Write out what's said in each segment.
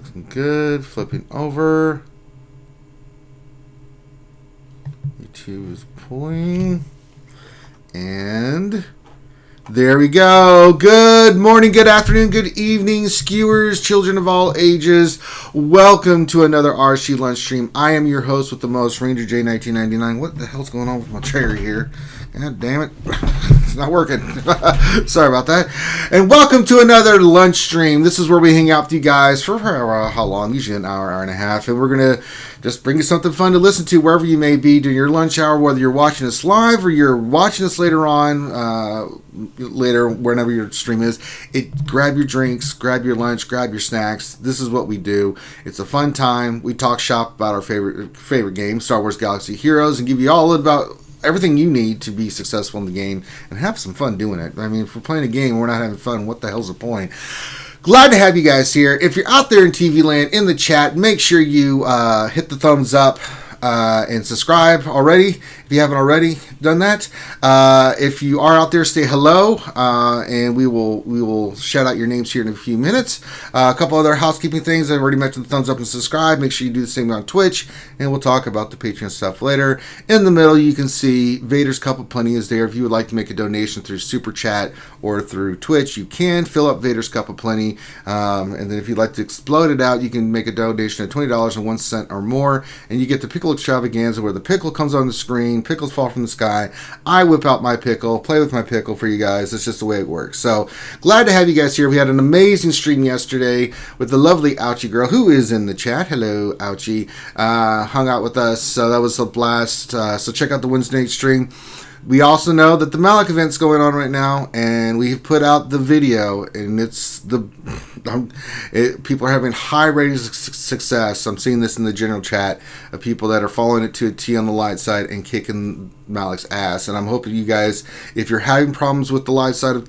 Looking good. Flipping over. YouTube is pulling. And there we go. Good morning, good afternoon, good evening, skewers, children of all ages. Welcome to another RSG lunch stream. I am your host with the most, Ranger J1999. What the hell's going on with my chair here? God damn it. It's not working. Sorry about that. And welcome to another lunch stream. This is where we hang out with you guys for how long? Usually an hour, hour and a half. And we're going to just bring you something fun to listen to wherever you may be during your lunch hour, whether you're watching us live or you're watching us later on, whenever your stream is. Grab your drinks, grab your lunch, grab your snacks. This is what we do. It's a fun time. We talk shop about our favorite game, Star Wars Galaxy Heroes, and give you all about everything you need to be successful in the game and have some fun doing it. I mean, if we're playing a game and we're not having fun, what the hell's the point? Glad to have you guys here. If you're out there in TV land, in the chat, make sure you hit the thumbs up and subscribe already if you haven't already done that. If you are out there, say hello, and we will shout out your names here in a few minutes. A couple other housekeeping things. I've already mentioned the thumbs up and subscribe. Make sure you do the same on Twitch, and we'll talk about the Patreon stuff later. In the middle, you can see Vader's Cup of Plenty is there. If you would like to make a donation through Super Chat or through Twitch, you can fill up Vader's Cup of Plenty. And then if you'd like to explode it out, you can make a donation of $20.01 or more, and you get the Pickle Extravaganza, where the pickle comes on the screen, pickles fall from the sky, I whip out my pickle, play with my pickle for you guys. That's just the way it works. So glad to have you guys here. We had an amazing stream yesterday with the lovely Ouchie girl, who is in the chat. Hello, Ouchie. Hung out with us, so that was a blast. So check out the Wednesday night stream. We also know that the Malak event's going on right now, and we've put out the video, and people are having high ratings of success. I'm seeing this in the general chat of people that are following it to a T on the light side and kicking Malak's ass. And I'm hoping you guys, if you're having problems with the live side of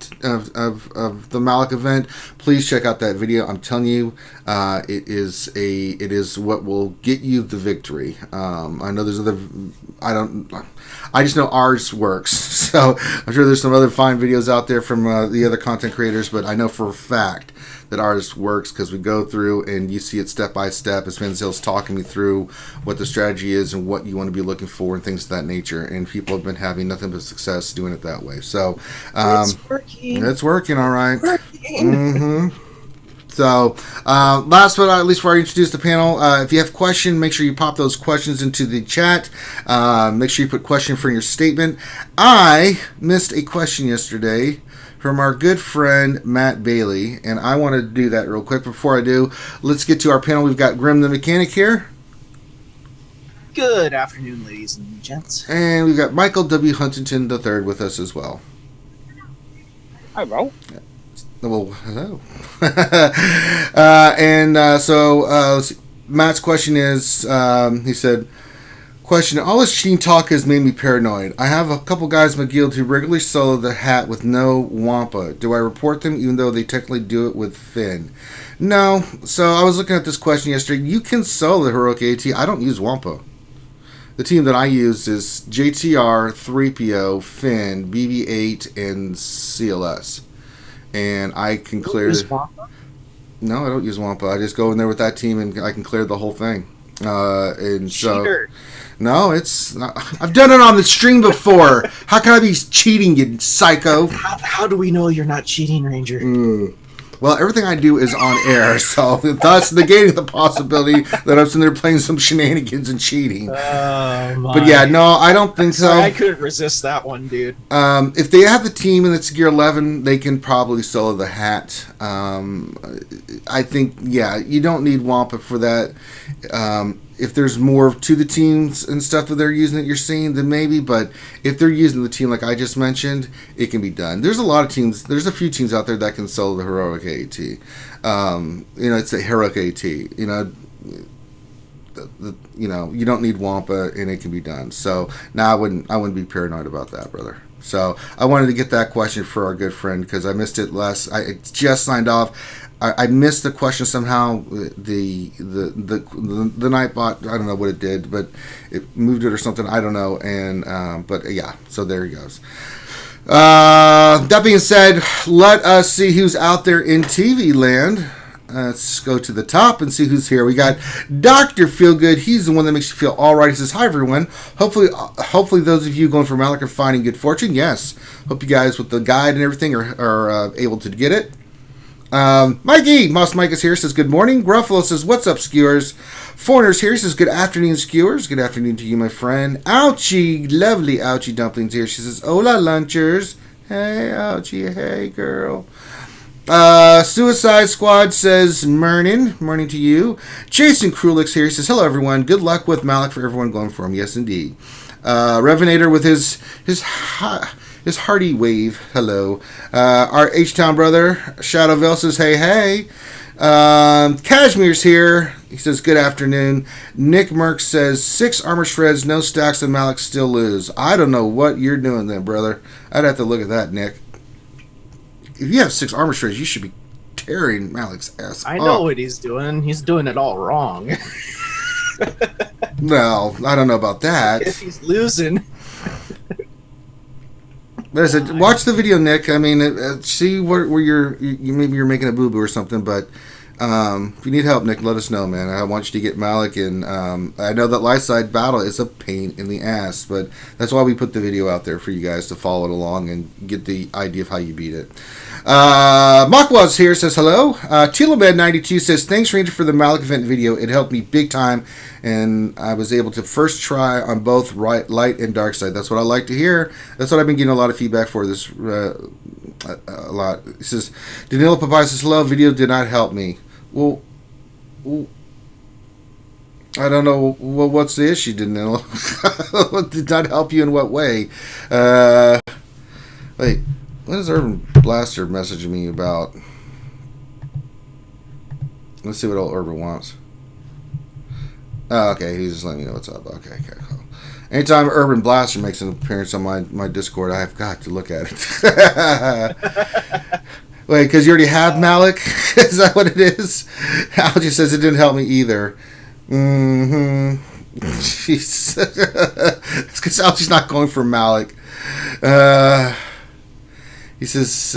the Malak event, please check out that video. I'm telling you, it is what will get you the victory. I know there's other. I just know ours works. So I'm sure there's some other fine videos out there from the other content creators, but I know for a fact that ours works because we go through and you see it step by step as Vinzil's talking me through what the strategy is and what you want to be looking for and things of that nature. And people have been having nothing but success doing it that way. So it's working. It's working, all right. Working. Mm-hmm. So, last but not least, before I introduce the panel, if you have a question, make sure you pop those questions into the chat. Make sure you put question for your statement. I missed a question yesterday from our good friend Matt Bailey, and I want to do that real quick. Before I do, let's get to our panel. We've got Grim the Mechanic here. Good afternoon, ladies and gents. And we've got Michael W. Huntington III with us as well. Hi, bro. Well, hello. So Matt's question is, he said, question, all this cheating talk has made me paranoid. I have a couple guys in my guild who regularly solo the hat with no Wampa. Do I report them even though they technically do it with Finn? No. So I was looking at this question yesterday. You can solo the Heroic AT. I don't use Wampa. The team that I use is JTR, 3PO, Finn, BB-8, and CLS. And I can clear. No, I don't use Wampa. I just go in there with that team and I can clear the whole thing. And Cheater. So, no, it's not, I've done it on the stream before. How can I be cheating, you psycho? How do we know you're not cheating, Ranger? Well, everything I do is on air, so thus negating the possibility that I'm sitting there playing some shenanigans and cheating. But yeah, no, I don't think so. I couldn't resist that one, dude. If they have the team and it's Gear 11, they can probably solo the hat. I think, yeah, you don't need Wampa for that. If there's more to the teams and stuff that they're using that you're seeing, then maybe. But if they're using the team like I just mentioned, it can be done. There's a lot of teams. There's a few teams out there that can solo the Heroic AT. It's a Heroic AT. You don't need Wampa, and it can be done. So now I wouldn't be paranoid about that, brother. So I wanted to get that question for our good friend because I missed it last. I just signed off. I missed the question somehow. The Nightbot, I don't know what it did, but it moved it or something. I don't know. And but yeah, so there he goes. That being said, let us see who's out there in TV land. Let's go to the top and see who's here. We got Dr. Feelgood. He's the one that makes you feel all right. He says, hi, everyone. Hopefully those of you going for Malak are finding good fortune. Yes. Hope you guys with the guide and everything are able to get it. Mikey, Moss Mike is here, says good morning. Gruffalo says, what's up, skewers? Foreigner's here, says good afternoon, skewers. Good afternoon to you, my friend. Ouchie, lovely Ouchie Dumplings here. She says, hola, lunchers. Hey, Ouchie, hey, girl. Suicide Squad says, morning to you. Jason Krulix here, he says, hello, everyone. Good luck with Malak for everyone going for him. Yes, indeed. Revenator with his hearty wave. Hello. Our H-Town brother, Shadowville, says, hey. Cashmere's here. He says, good afternoon. Nick Merck says, 6 armor shreds, no stacks, and Malak still lose. I don't know what you're doing then, brother. I'd have to look at that, Nick. If you have 6 armor shreds, you should be tearing Malak's ass I know what he's doing. He's doing it all wrong. Well, I don't know about that. If he's losing... But I said, watch the video, Nick. I mean, see where maybe you're making a boo-boo or something. But if you need help, Nick, let us know, man. I want you to get Malak. And I know that light side battle is a pain in the ass. But that's why we put the video out there for you guys to follow it along and get the idea of how you beat it. Makwaz here says hello. Telomed92 says, thanks, Ranger, for the Malak event video. It helped me big time. And I was able to first try on both light and dark side. That's what I like to hear. That's what I've been getting a lot of feedback for this a lot. He says, Danilo Papaya says, hello, video did not help me. Well, I don't know. Well, what's the issue, Danilo? What did not help you in what way? Wait, what is Urban Blaster messaging me about? Let's see what old Urban wants. Oh, okay, he's just letting me know what's up. Okay, cool. Anytime Urban Blaster makes an appearance on my Discord, I have got to look at it. Wait, because you already have Malak? Is that what it is? Algie says it didn't help me either. Mm-hmm. Jeez. It's because Algie's not going for Malak. He says,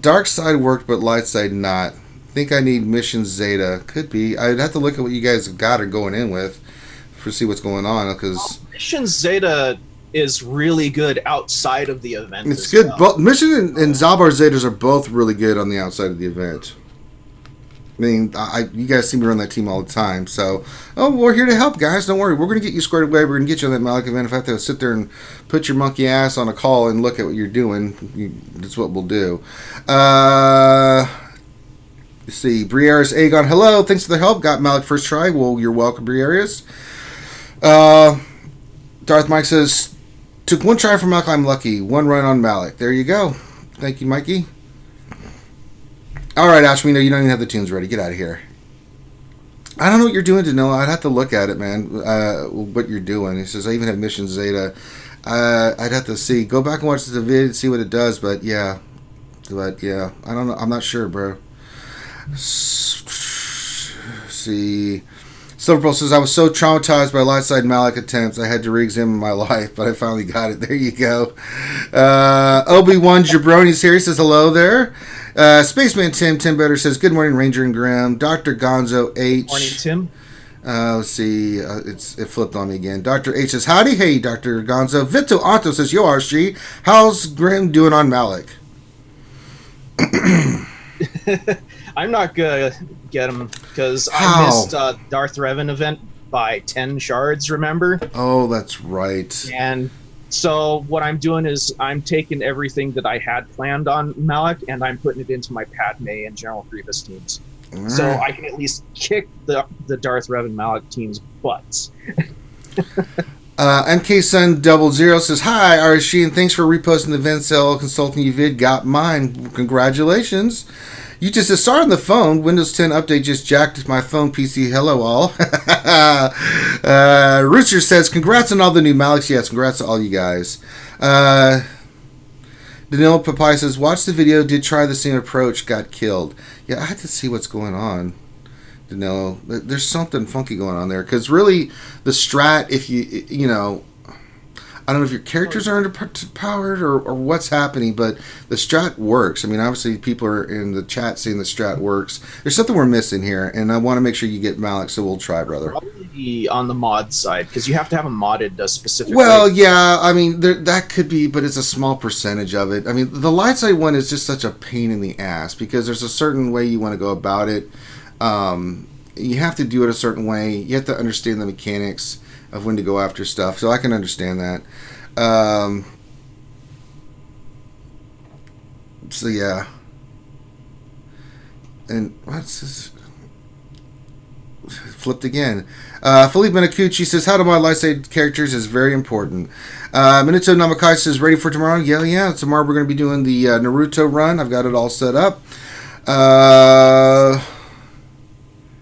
dark side worked, but light side not. Think I need Mission Zeta. Could be. I'd have to look at what you guys have got or going in with for see what's going on. Because Mission Zeta is really good outside of the event. It's good. Well. Both Mission and Zalbar Zetas are both really good on the outside of the event. I mean, you guys see me run that team all the time. So, we're here to help, guys. Don't worry. We're going to get you squared away. We're going to get you on that Malak event. If I have to sit there and put your monkey ass on a call and look at what you're doing, that's what we'll do. Let's see. Briaris Aegon, hello. Thanks for the help. Got Malak first try. Well, you're welcome, Briaris. Darth Mike says, took 1 try for Malak. I'm lucky. 1 run on Malak. There you go. Thank you, Mikey. All right, Ashmino, you don't even have the tunes ready. Get out of here. I don't know what you're doing, Danilo. I'd have to look at it, man, what you're doing. He says, I even have Mission Zeta. I'd have to see. Go back and watch the vid and see what it does, but yeah. I don't know. I'm not sure, bro. See. Silverpearl says, I was so traumatized by light side Malak attempts, I had to re-examine my life, but I finally got it. There you go. Obi-Wan Jabroni's here. He says, hello there. Spaceman Tim Better says, good morning, Ranger and Graham. Dr. Gonzo H. Morning, Tim. Let's see. It flipped on me again. Dr. H says, howdy. Hey, Dr. Gonzo. Vito Anto says, yo, RSG. How's Graham doing on Malak? I'm not gonna get him because I missed Darth Revan event by 10 shards, remember? Oh, that's right. And so what I'm doing is I'm taking everything that I had planned on Malak and I'm putting it into my Padme and General Grievous teams. Right. So I can at least kick the Darth Revan Malak team's butts. MK Sun 00 says, hi, RSG, and thanks for reposting the Vencel Consulting you vid. Got mine. Congratulations. You just saw on the phone. Windows 10 update just jacked my phone PC. Hello, all. Rooster says, congrats on all the new Malaks. Yes, congrats to all you guys. Danilo Papaya says, watch the video. Did try the same approach. Got killed. Yeah, I had to see what's going on. Danilo, there's something funky going on there. Because really, the strat, if you know, I don't know if your characters are underpowered or what's happening, but the strat works. I mean, obviously people are in the chat saying the strat works. There's something we're missing here, and I want to make sure you get Malak, so we'll try, brother. Probably on the mod side, because you have to have a modded specific. Well, yeah, I mean, that could be, but it's a small percentage of it. I mean, the light side one is just such a pain in the ass, because there's a certain way you want to go about it. You have to do it a certain way. You have to understand the mechanics of when to go after stuff, so I can understand that. So yeah, and what's this? Flipped again. Philippe Minacucci says, how to mod lightside characters is very important. Minato Namakai says, ready for tomorrow? Yeah. Tomorrow we're going to be doing the Naruto run. I've got it all set up.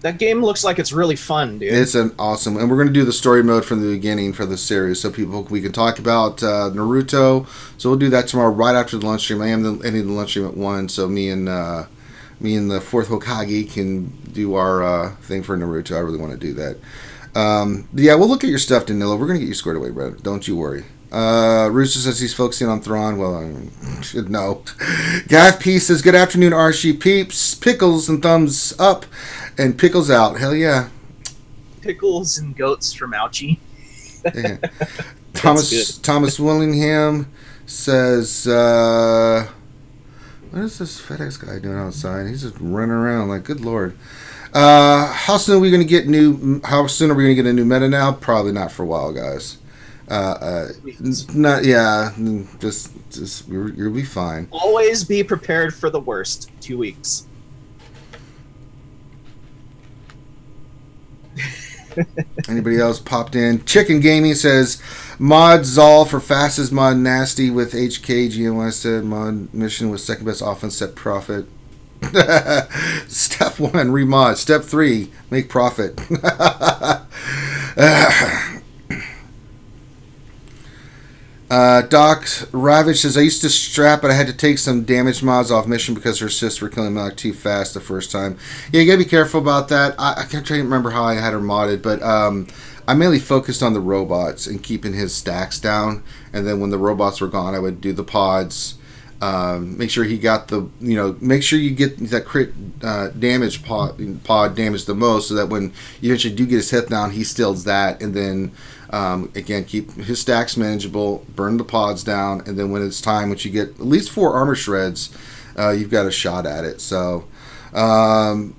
That game looks like it's really fun, dude. It's an awesome, and we're going to do the story mode from the beginning for the series, so we can talk about Naruto. So we'll do that tomorrow, right after the lunch stream. I am ending the lunch stream at 1, so me and the fourth Hokage can do our thing for Naruto. I really want to do that. Yeah, we'll look at your stuff, Danilo. We're going to get you squared away, bro. Don't you worry. Rooster says he's focusing on Thrawn. Well, I should know. Gav P says, good afternoon, RSG peeps. Pickles and thumbs up and pickles out. Hell yeah. Pickles and goats from Ouchie. Yeah. Thomas Willingham says, what is this FedEx guy doing outside? He's just running around like, good lord. How soon are we going to get a new meta now? Probably not for a while, guys. Not yeah. Just you'll be fine. Always be prepared for the worst. 2 weeks. Anybody else popped in? Chicken Gaming says mod Zol for fastest mod nasty with HK GMY said mod mission with second best offense set profit. Step 1 remod. Step 3 make profit. Doc Ravage says, I used to strap, but I had to take some damage mods off mission because her assists were killing Malak too fast the first time. Yeah, you gotta be careful about that. I can't try to remember how I had her modded, but I mainly focused on the robots and keeping his stacks down. And then when the robots were gone, I would do the pods. Make sure he got make sure you get that crit damage pod damage the most, so that when you eventually do get his hit down, he steals that, and then again keep his stacks manageable, burn the pods down, and then when it's time, once you get at least 4 armor shreds, you've got a shot at it. So $2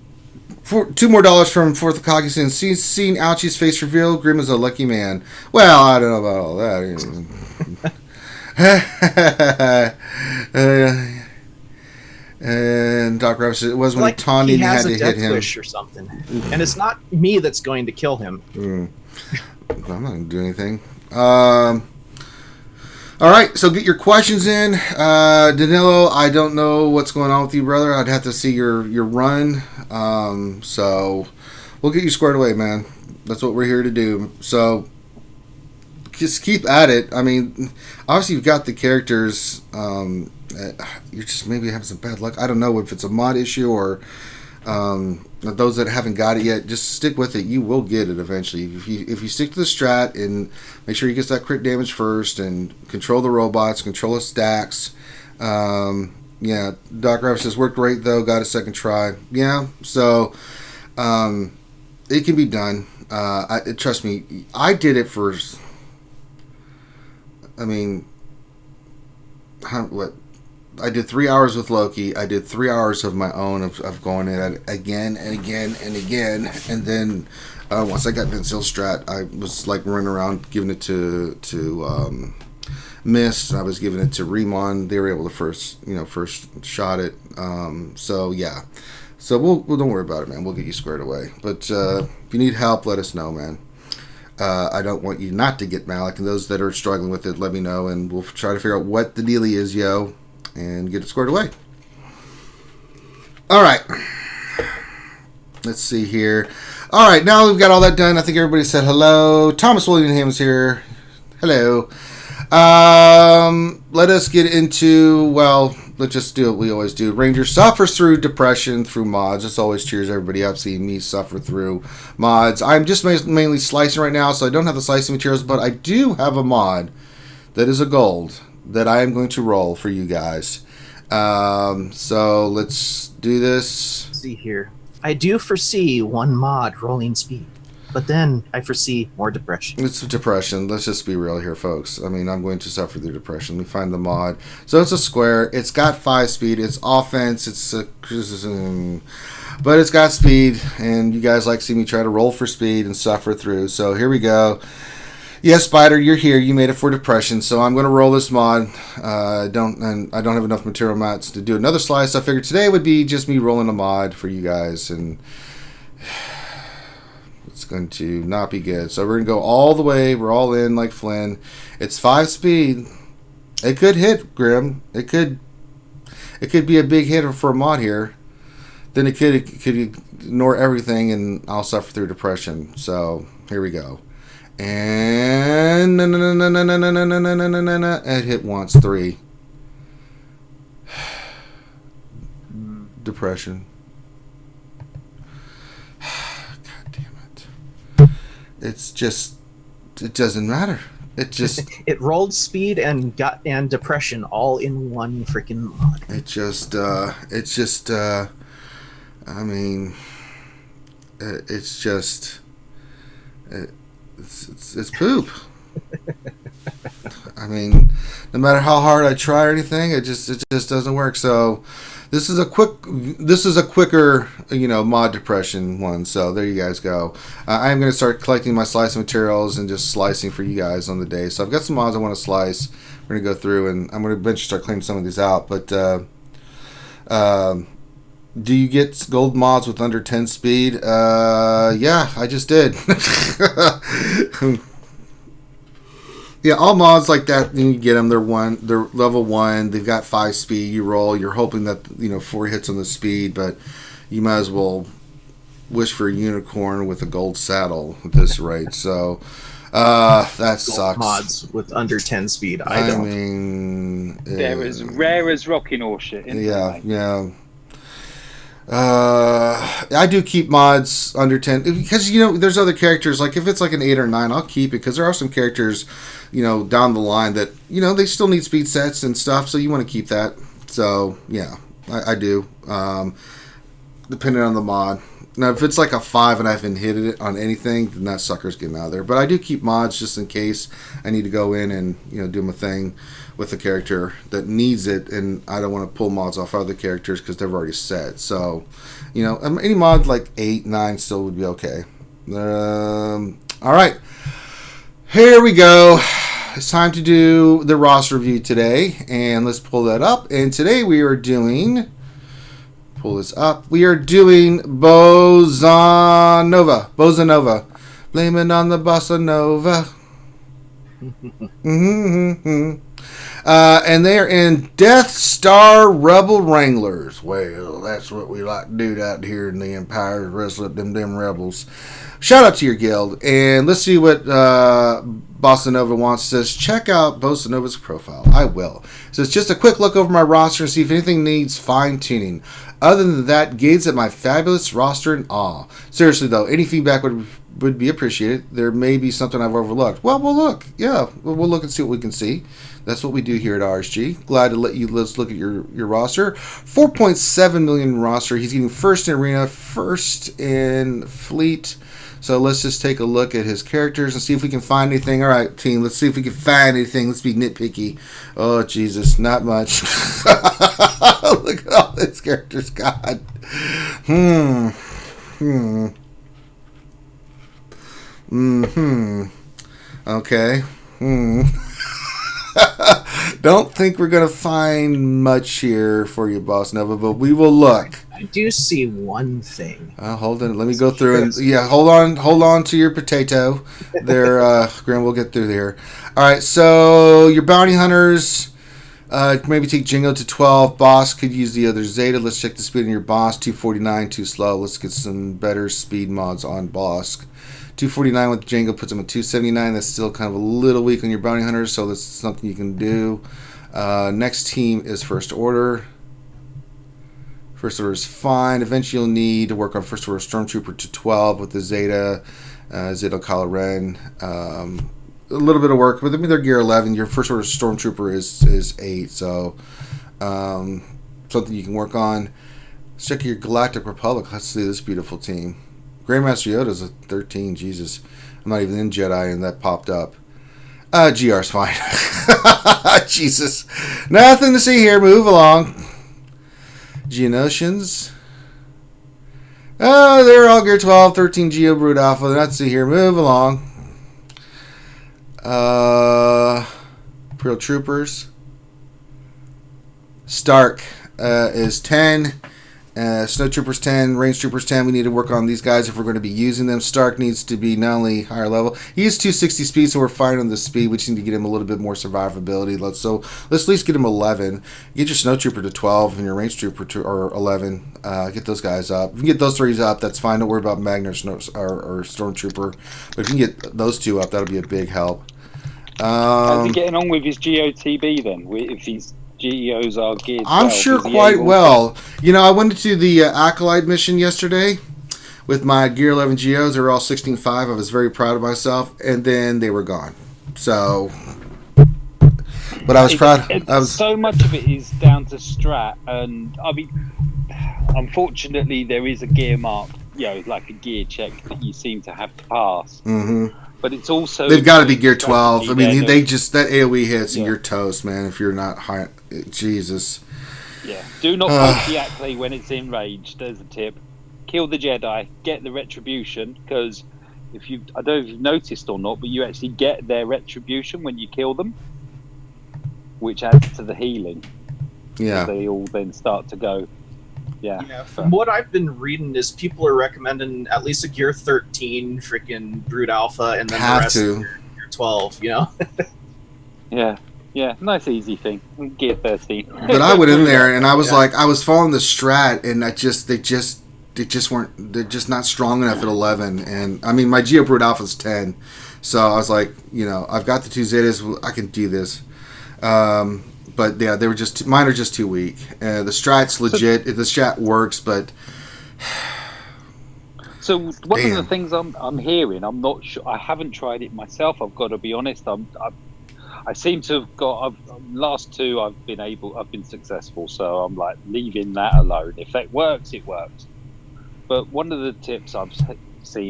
more from Fourth Hokage saying, seeing Ouchie's face revealed, Grim is a lucky man. Well, I don't know about all that. And Doc Rabbit said it was when like he taunted and had to hit him. He has a death wish or something. And it's not me that's going to kill him. I'm not going to do anything. All right, so get your questions in. Danilo, I don't know what's going on with you, brother. I'd have to see your run. So we'll get you squared away, man. That's what we're here to do. So just keep at it. I mean, obviously you've got the characters. You're just maybe having some bad luck. I don't know if it's a mod issue or those that haven't got it yet. Just stick with it. You will get it eventually. If you stick to the strat and make sure you get that crit damage first and control the robots, control the stacks. Yeah, Doc Rabbit says worked great though. Got a second try. Yeah, so it can be done. Trust me, I did it first. I mean, what? I did 3 hours with Loki. I did 3 hours of my own of going at it again and again and again. And then once I got Vince Hill Strat, I was like running around giving it to Mist. And I was giving it to Remon. They were able to first shot it. So yeah. So we'll don't worry about it, man. We'll get you squared away. But if you need help, let us know, man. I don't want you not to get Malak, and those that are struggling with it, let me know, and we'll try to figure out what the dealie is, yo, and get it squared away. All right. Let's see here. All right, now we've got all that done. I think everybody said hello. Thomas William's here. Hello. Let us get into, well, let's just do what we always do. Ranger suffers through depression through mods. This always cheers everybody up seeing me suffer through mods. I'm just mainly slicing right now, so I don't have the slicing materials, but I do have a mod that is a gold that I am going to roll for you guys. So let's do this. Let's see here. I do foresee one mod rolling speed, but then I foresee more depression. It's depression. Let's just be real here, folks. I mean, I'm going to suffer through depression. Let me find the mod. So it's a square. It's got 5 speed. It's offense. But it's got speed, and you guys like to see me try to roll for speed and suffer through. So here we go. Yes, Spider, you're here. You made it for depression, so I'm going to roll this mod. I don't have enough material mats to do another slice. I figured today would be just me rolling a mod for you guys, and it's going to not be good. So we're going to go all the way. We're all in like Flynn. It's 5 speed. It could hit, Grim. It could be a big hit for a mod here. Then it could ignore everything, and I'll suffer through depression. So here we go. And it hit once. 3. Depression. God damn it. It's just, it doesn't matter. It just it rolled speed and depression all in one freaking mod. I mean, it's poop. I mean, no matter how hard I try or anything, it just doesn't work. So this is a quicker, mod depression one. So there you guys go. I am going to start collecting my slicing materials and just slicing for you guys on the day. So I've got some mods I want to slice. We're going to go through, and I'm going to eventually start cleaning some of these out. But do you get gold mods with under 10 speed? Yeah, I just did. Yeah, all mods like that, you get them. They're level 1. They've got 5 speed. You roll. You're hoping that 4 hits on the speed, but you might as well wish for a unicorn with a gold saddle at this rate. So that gold sucks. Mods with under 10 speed. I mean, they're as rare as rocking horse. Yeah. I do keep mods under 10 because there's other characters, like if it's like an 8 or 9, I'll keep it because there are some characters down the line that they still need speed sets and stuff, so you want to keep that. So yeah, I do, depending on the mod. Now if it's like a 5 and I haven't hit it on anything, then that sucker's getting out of there. But I do keep mods just in case I need to go in and do my thing with a character that needs it, and I don't want to pull mods off other characters because they're already set. So, any mod like 8, 9 still would be okay. All right, here we go. It's time to do the roster review today, and let's pull that up. And today we are doing, pull this up. We are doing Bossanova. Blame it on the Bossanova. And they are in Death Star Rebel Wranglers. Well, that's what we like to do out here in the Empire, wrestle up them rebels. Shout out to your guild. And let's see what Bossanova wants. It says, check out Bossanova's profile. I will. It says, just a quick look over my roster and see if anything needs fine-tuning. Other than that, gaze at my fabulous roster in awe. Seriously, though, any feedback would be appreciated. There may be something I've overlooked. Well, we'll look. Yeah, we'll look and see what we can see. That's what we do here at RSG. Glad to let's look at your roster. 4.7 million roster. He's getting first in arena, first in fleet. So let's just take a look at his characters and see if we can find anything. All right, team, let's see if we can find anything. Let's be nitpicky. Oh, Jesus, not much. Look at all these characters, God. Okay. Don't think we're going to find much here for you, Bossanova, but we will look. I do see one thing. Hold on. Let me go through and hold on to your potato. There, Graham, we'll get through there. All right, so your bounty hunters, maybe take Jingo to 12. Boss could use the other Zeta. Let's check the speed on your boss. 249, too slow. Let's get some better speed mods on boss. 249 with Django puts him at 279. That's still kind of a little weak on your bounty hunters, so that's something you can do. Next team is First Order. First Order is fine. Eventually you'll need to work on First Order Stormtrooper to 12 with the Zeta, Zeta Kylo Ren. a little bit of work, but I mean they're gear 11. Your first order stormtrooper is 8, so something you can work on. Let's check your Galactic Republic. Let's see this beautiful team. Grandmaster Yoda's a 13. Jesus, I'm not even in Jedi, and that popped up. GR's fine. Jesus, nothing to see here. Move along. Geonosians. Oh, they're all gear 12, 13 Geo Brood Alpha. Let's see here. Move along. Imperial Troopers. Stark is 10. Snow Troopers 10. Range Troopers 10. We need to work on these guys if we're going to be using them. Stark needs to be not only higher level. He is 260 speed, so we're fine on the speed. We just need to get him a little bit more survivability. Let's at least get him 11. Get your Snow Trooper to 12 and your Range Trooper to 11. Get those guys up. If you can get those 3s up, that's fine. Don't worry about Magna or Stormtrooper. But if you can get those 2 up, that'll be a big help. How's he getting on with his GOTB then? If his GEOs are geared I'm sure quite well. You know, I went to the Acolyte mission yesterday with my Gear 11 GEOs. They were all 16.5. I was very proud of myself. And then they were gone. So, but I was proud. So much of it is down to strat. And, I mean, unfortunately, there is a gear mark, like a gear check that you seem to have to pass. Mm-hmm. But it's also... They've got to be gear 12. I mean, they just... That AoE hits and you're toast, man, if you're not high... Jesus. Yeah. Do not poke the Ackley when it's enraged. There's a tip. Kill the Jedi. Get the retribution, because I don't know if you've noticed or not, but you actually get their retribution when you kill them, which adds to the healing. Yeah. So they all then start to go... Yeah. From what I've been reading is people are recommending at least a gear 13 freaking Brood Alpha and then the rest of gear 12, Yeah, nice easy thing. Gear 13. But I went in there and I was like, I was following the strat and they're just not strong enough at 11. And I mean, my Geo Brood Alpha's 10. So I was like, I've got the 2 Zetas, I can do this. But yeah, they were mine are just too weak. The strat's legit. The strat works, but so one of the things I'm hearing, I'm not sure. I haven't tried it myself. I've got to be honest. I seem to have got. Last 2, I've been successful. So I'm like leaving that alone. If it works, it works. But one of the tips I've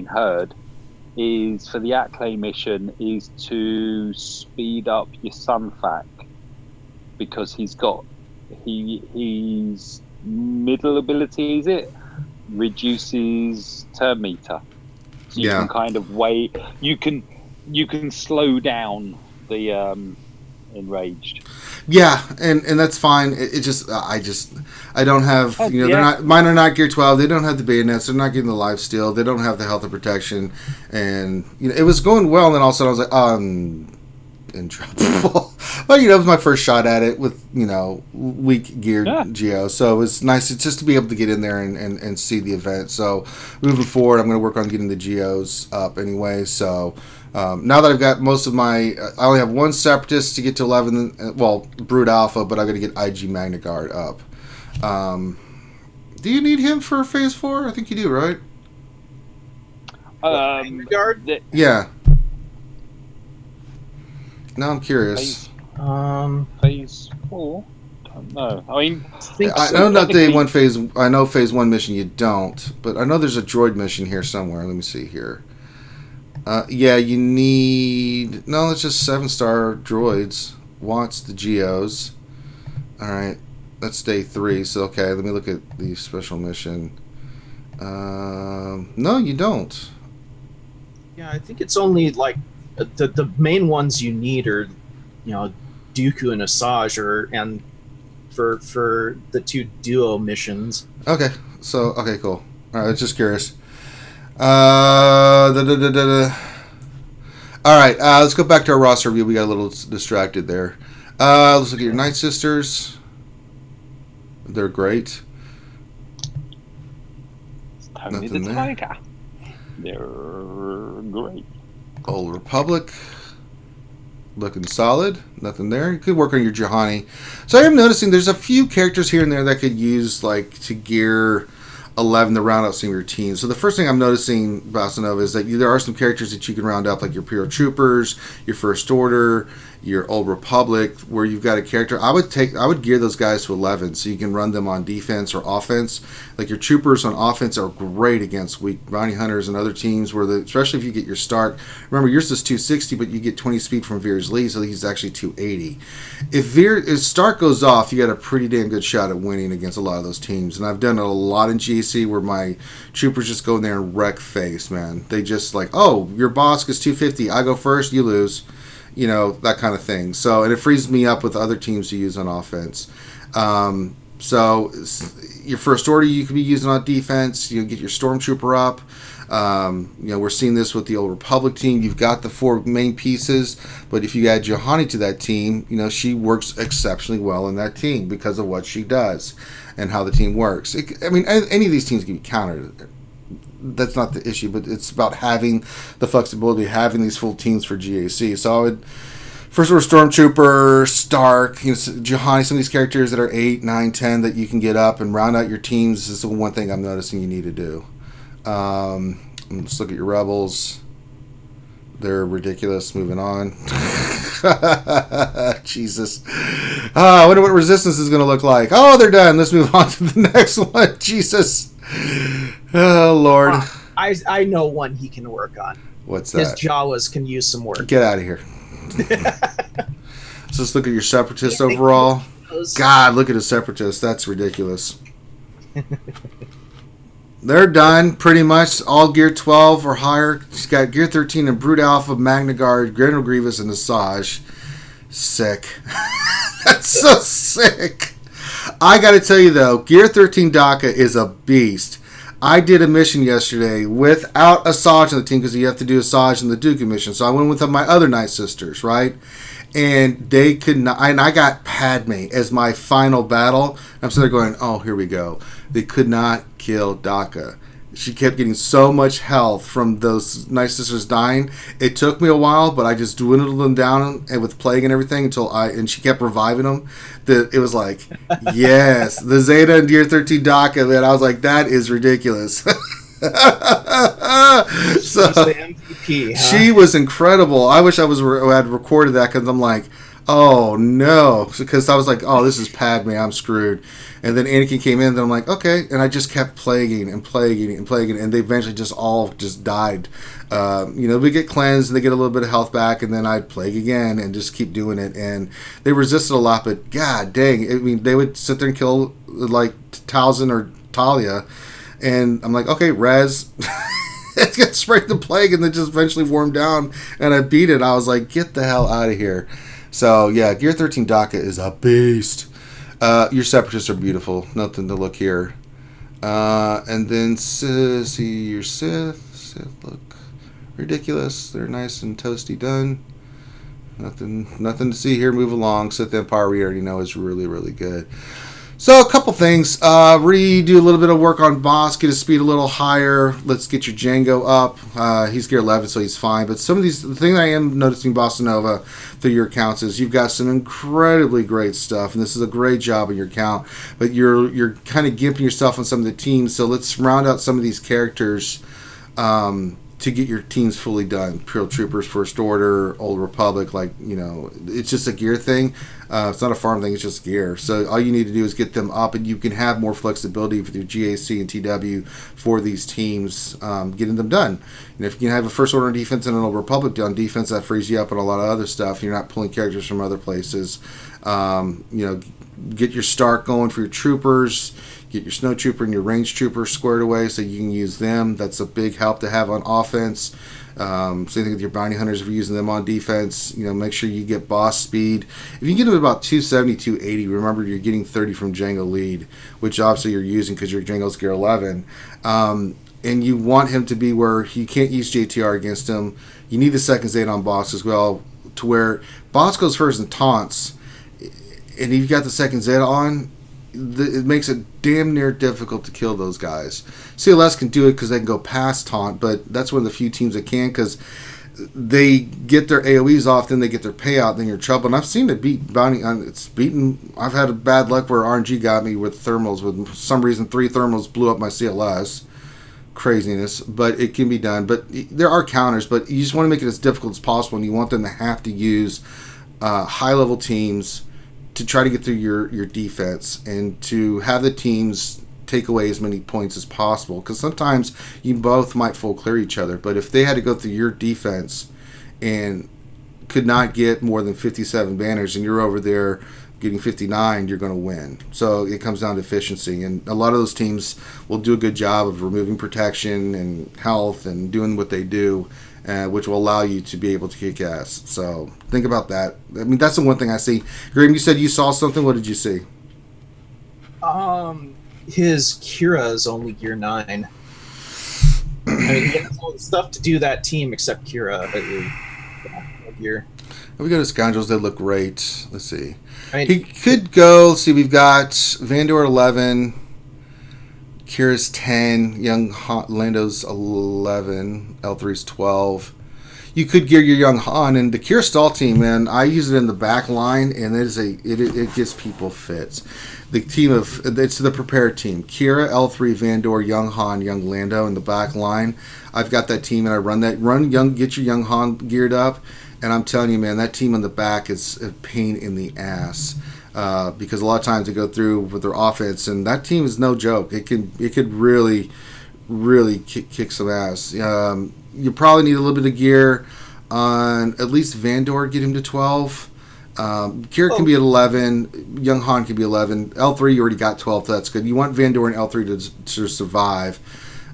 heard is for the Acklay mission is to speed up your Sunfac. Because he's middle ability, is it? Reduces turn meter. So you can kind of you can slow down the enraged. Yeah, and that's fine. I don't have they're not, mine are not gear 12. They don't have the bayonets. They're not getting the life steal. They don't have the health and protection. And it was going well, and then all of a sudden I was like, in trouble. But it was my first shot at it with weak geared Geo, so it was nice just to be able to get in there and see the event. So moving forward, I'm going to work on getting the Geos up anyway. So now that I've got most of my, I only have 1 Separatist to get to 11. Well, Brood Alpha, but I'm going to get IG Magna Guard up. Do you need him for Phase 4? I think you do, right? Magna Guard? Yeah. Now I'm curious. Phase 4? Don't know. I mean, I know not day 1 phase. I know Phase 1 mission you don't, but I know there's a droid mission here somewhere. Let me see here. Yeah, you need. No, it's just 7-star droids. Wants the Geos. All right, that's day 3. So okay, let me look at the special mission. No, you don't. Yeah, I think it's only like. The main ones you need are, Dooku and Asajj, and for the 2 duo missions. Okay, cool. All right, just curious. All right, let's go back to our roster review. We got a little distracted there. Let's look at your Night Sisters. They're great. Tony the Tiger. They're great. Old Republic, looking solid. Nothing there. You could work on your Juhani. So I am noticing there's a few characters here and there that could use to gear 11 to round out some of your teams. So the first thing I'm noticing, Bossanova, is that there are some characters that you can round up, like your Imperial Troopers, your First Order, your Old Republic, where you've got a character. I would gear those guys to 11 so you can run them on defense or offense. Like your troopers on offense are great against weak bounty hunters and other teams, especially if you get your Stark. Remember, yours is 260, but you get 20 speed from Veer's Lee, so he's actually 280. If Stark goes off, you got a pretty damn good shot at winning against a lot of those teams. And I've done it a lot in GAC where my troopers just go in there and wreck face, man. They just like, oh, your boss is 250, I go first, you lose. You know, that kind of thing. So, and it frees me up with other teams to use on offense. So, your First Order you could be using on defense. You get your Stormtrooper up. We're seeing this with the Old Republic team. You've got the 4 main pieces, but if you add Juhani to that team, she works exceptionally well in that team because of what she does and how the team works. Any of these teams can be countered. That's not the issue, but it's about having the flexibility, having these full teams for GAC. So I would First Order Stormtrooper, Stark, Juhani, some of these characters that are 8, 9, 10 that you can get up and round out your teams. This is the one thing I'm noticing you need to do. Let's look at your Rebels. They're ridiculous. Moving on. Jesus. I wonder what Resistance is going to look like. Oh, they're done. Let's move on to the next one. Jesus. Oh, Lord. I know one he can work on. What's that? His Jawas can use some work. Get out of here. So let's look at your Separatists overall. God, look at his Separatists. That's ridiculous. They're done, pretty much. All Gear 12 or higher. She's got Gear 13 and Brute Alpha, Magna Guard, General Grievous, and Asajj. Sick. That's so sick. I gotta tell you, though, Gear 13 Daka is a beast. I did a mission yesterday without Asajj on the team because you have to do Asajj in the Dooku mission. So I went with my other Night Sisters, right? And they could not. And I got Padme as my final battle. I'm sitting there going, oh, here we go. They could not kill Daka. She kept getting so much health from those Night Sisters dying. It took me a while, but I just dwindled them down and with plague and everything and she kept reviving them. It was like, yes, the Zeta and Gear 13 Daka, man. I was like, that is ridiculous. So, she's the MVP, huh? She was incredible. I wish I had recorded that because I'm like, oh no, because I was like, oh, this is Padme, I'm screwed. And then Anakin came in, and I'm like, okay, and I just kept plaguing, and they eventually just all died. We get cleansed, and they get a little bit of health back, and then I'd plague again, and just keep doing it. And they resisted a lot, but god dang, they would sit there and kill like Talzin or Talia, and I'm like, okay, res. It got sprayed the plague, and then just eventually wore him down, and I beat it. I was like, get the hell out of here. So yeah, Gear 13 Daka is a beast. Your Separatists are beautiful. Nothing to look here. And then see your Sith. Sith look ridiculous. They're nice and toasty done. Nothing to see here. Move along. Sith Empire we already know is really, really good. So a couple things. Redo a little bit of work on Boss. Get his speed a little higher. Let's get your Django up. He's Gear 11, so he's fine. But the thing I am noticing, Bossanova, through your accounts is you've got some incredibly great stuff, and this is a great job on your account. But you're kind of gimping yourself on some of the teams. So let's round out some of these characters to get your teams fully done. Imperial Troopers, First Order, Old Republic, it's just a gear thing. It's not a farm thing, it's just gear. So all you need to do is get them up, and you can have more flexibility with your GAC and TW for these teams, getting them done. And if you can have a First Order on defense and an Old Republic on defense, that frees you up on a lot of other stuff. You're not pulling characters from other places. Get your Stark going for your troopers. Get your Snow Trooper and your Range Trooper squared away so you can use them. That's a big help to have on offense. Same thing with your Bounty Hunters if you're using them on defense. Make sure you get boss speed. If you get them about 270, 280, remember you're getting 30 from Django Lead, which obviously you're using because your Django's Gear 11. And you want him to be where you can't use JTR against him. You need the second Zeta on boss as well, to where boss goes first and taunts. And you've got the second Zeta on, it makes it damn near difficult to kill those guys. CLS can do it because they can go past taunt, but that's one of the few teams that can, because they get their AoEs off, then they get their payout, then you're in trouble. And I've seen it beat bounty on. It's beaten. I've had a bad luck where RNG got me with thermals. With some reason, 3 thermals blew up my CLS. Craziness, but it can be done. But there are counters, but you just want to make it as difficult as possible, and you want them to have to use high level teams to try to get through your defense and to have the teams take away as many points as possible, because sometimes you both might full clear each other, but if they had to go through your defense and could not get more than 57 banners and you're over there getting 59, you're going to win. So it comes down to efficiency, and a lot of those teams will do a good job of removing protection and health and doing what they do, which will allow you to be able to kick ass. So think about that. I mean, that's the one thing I see. Graham, you said you saw something. What did you see? His Kira is only gear 9. I mean, he has all the stuff to do that team except Kira. Gear. We got his scoundrels. They look great. Let's see. I mean, he could go. Let's see, we've got Vandor 11, Kira's 10, Young Lando's 11, L3's 12. You could gear your Young Han, and the Kira stall team, man, I use it in the back line, and it gets people fits. The team it's the prepared team. Kira, L3, Vandor, Young Han, Young Lando in the back line. I've got that team, and I run that. Get your Young Han geared up, and I'm telling you, man, that team on the back is a pain in the ass. Because a lot of times they go through with their offense, and that team is no joke. It could really kick some ass. You probably need a little bit of gear on at least Vandor, get him to 12. Kira can be at 11. Young Han can be 11. L3, you already got 12, so that's good. You want Vandor and L3 to survive.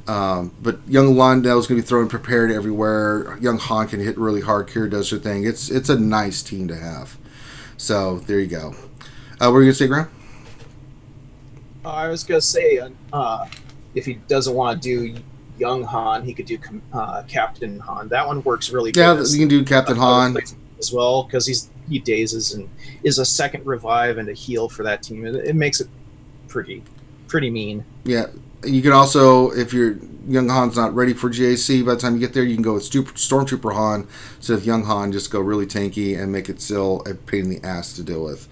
But Young Lando is going to be throwing prepared everywhere. Young Han can hit really hard. Kira does her thing. It's a nice team to have. So there you go. What were you going to say, Graham? I was going to say, if he doesn't want to do Young Han, he could do Captain Han. That one works really good. Yeah, you can do Captain Han as well, because he dazes and is a second revive and a heal for that team. It makes it pretty mean. Yeah, you can also, if your Young Han's not ready for GAC, by the time you get there, you can go with Stormtrooper Han instead of Young Han. Just go really tanky and make it still a pain in the ass to deal with.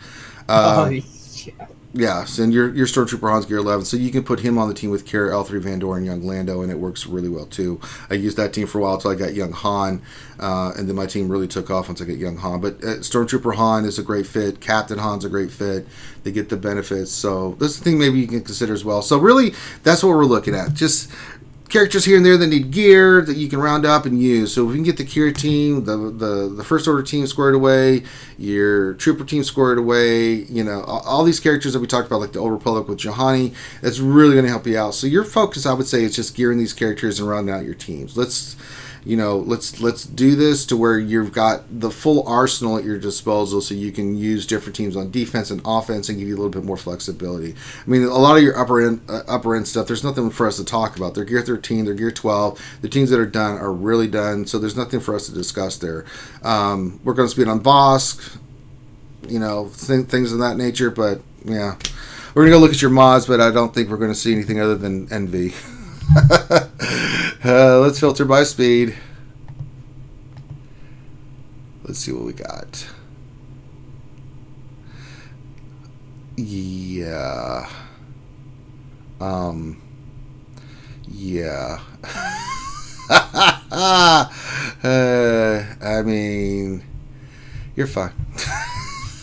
Yeah, so and your Stormtrooper Han's gear 11, so you can put him on the team with Kira, L3, Vandor, and Young Lando, and it works really well too. I used that team for a while until I got Young Han, and then my team really took off once I got Young Han. But Stormtrooper Han is a great fit. Captain Han's a great fit. They get the benefits, so this is the thing maybe you can consider as well. So really, that's what we're looking at. Just characters here and there that need gear that you can round up and use. So if we can get the Kira team, the First Order team squared away, your Trooper team squared away, all these characters that we talked about, like the Old Republic with Johanny, that's really going to help you out. So your focus, I would say, is just gearing these characters and rounding out your teams. Let's do this to where you've got the full arsenal at your disposal, so you can use different teams on defense and offense and give you a little bit more flexibility. I mean, a lot of your upper end stuff, there's nothing for us to talk about. They're gear 13, they're gear 12. The teams that are done are really done, so there's nothing for us to discuss there. We're going to speed on Bosk, things of that nature, but yeah, we're going to go look at your mods, but I don't think we're going to see anything other than envy. Let's filter by speed. Let's see what we got. Yeah. Yeah. I mean, you're fine.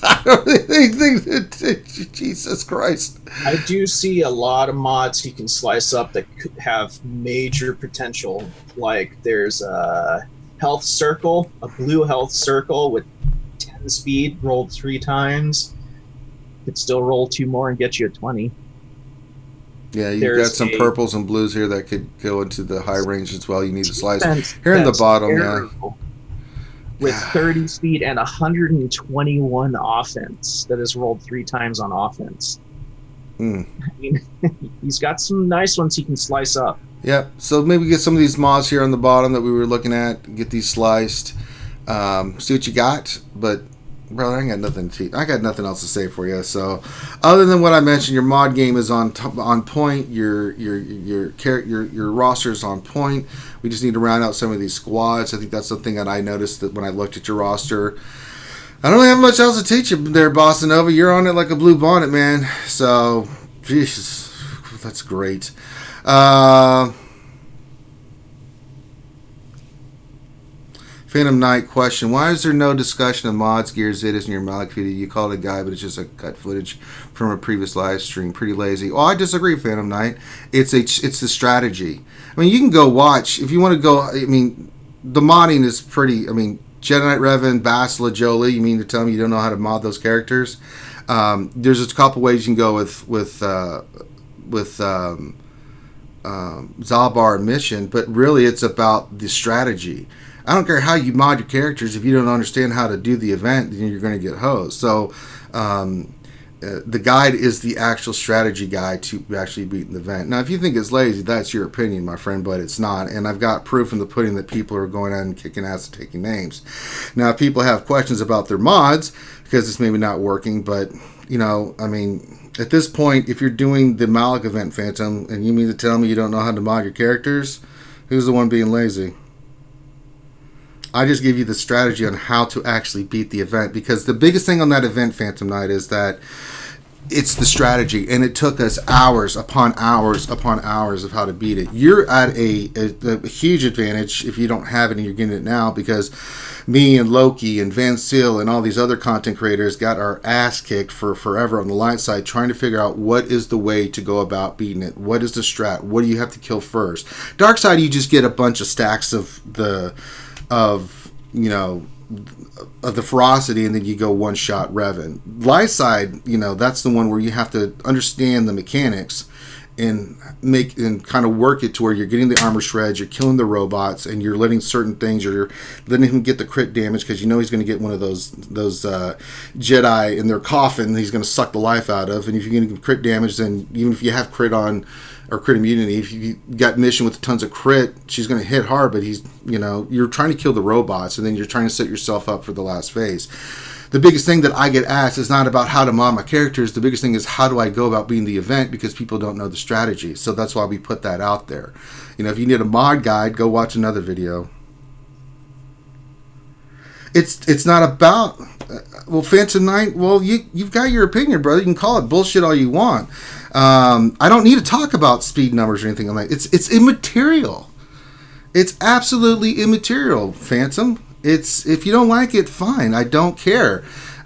I don't really think that, Jesus Christ. I do see a lot of mods you can slice up that could have major potential. Like there's a health circle, a blue health circle with 10 speed rolled 3 times. Could still roll 2 more and get you a 20. Yeah, you've got some purples and blues here that could go into the high range as well. You need to slice. Here in the bottom, yeah. With 30 speed and 121 offense that is rolled 3 times on offense. I mean, he's got some nice ones he can slice up. Yeah, so maybe get some of these mods here on the bottom that we were looking at, get these sliced, see what you got. But Brother, I got nothing else to say for you. So, other than what I mentioned, your mod game is on point. Your roster is on point. We just need to round out some of these squads. I think that's something that I noticed that when I looked at your roster. I don't really have much else to teach you there, Bossanova. You're on it like a blue bonnet, man. So, Jesus, that's great. Phantom Knight question: why is there no discussion of mods, gears, Zetas in your Malak video? You call it a guy, but it's just a cut footage from a previous live stream. Pretty lazy. Oh, I disagree, Phantom Knight. It's the strategy. I mean, you can go watch if you want to go. I mean, the modding is pretty. I mean, Jedi Knight Revan, Bastila, Jolie. You mean to tell me you don't know how to mod those characters? There's a couple ways you can go with Zalbar mission, but really it's about the strategy. I don't care how you mod your characters. If you don't understand how to do the event, then you're going to get hosed. So the guide is the actual strategy guide to actually beat the event. Now, if you think it's lazy, that's your opinion, my friend, but it's not. And I've got proof in the pudding that people are going out and kicking ass and taking names. Now, if people have questions about their mods, because it's maybe not working, but, you know, I mean, at this point, if you're doing the Malak event, Phantom, and you mean to tell me you don't know how to mod your characters, who's the one being lazy? I just give you the strategy on how to actually beat the event, because the biggest thing on that event, Phantom Knight, is that it's the strategy, and it took us hours upon hours upon hours of how to beat it. You're at a huge advantage if you don't have it and you're getting it now, because me and Loki and Van Seal and all these other content creators got our ass kicked for forever on the light side trying to figure out what is the way to go about beating it. What is the strat? What do you have to kill first? Dark side, you just get a bunch of stacks of the ferocity, and then you go one shot Revan. Light side, that's the one where you have to understand the mechanics and kind of work it to where you're getting the armor shreds, you're killing the robots, and you're letting certain things, you're letting him get the crit damage, because he's going to get one of those Jedi in their coffin he's going to suck the life out of. And if you're getting crit damage, then even if you have crit on or crit immunity, if you got mission with tons of crit, she's going to hit hard, but you're trying to kill the robots, and then you're trying to set yourself up for the last phase. The biggest thing that I get asked is not about how to mod my characters. The biggest thing is how do I go about beating the event, because people don't know the strategy. So that's why we put that out there. If you need a mod guide, go watch another video. It's not about Phantom Knight. Well, you've got your opinion, brother. You can call it bullshit all you want. I don't need to talk about speed numbers or anything like that. It's immaterial. It's absolutely immaterial, Phantom. If you don't like it, fine. I don't care.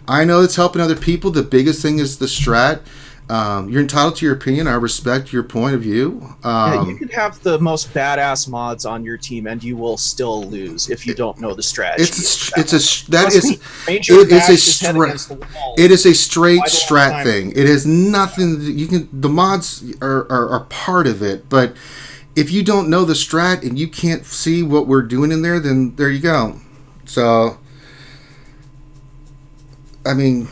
I know it's helping other people. The biggest thing is the strat. You're entitled to your opinion. I respect your point of view. You could have the most badass mods on your team, and you will still lose if you don't know the strategy. It is a straight strat thing. It has nothing. The mods are part of it, but if you don't know the strat and you can't see what we're doing in there, then there you go. So, I mean,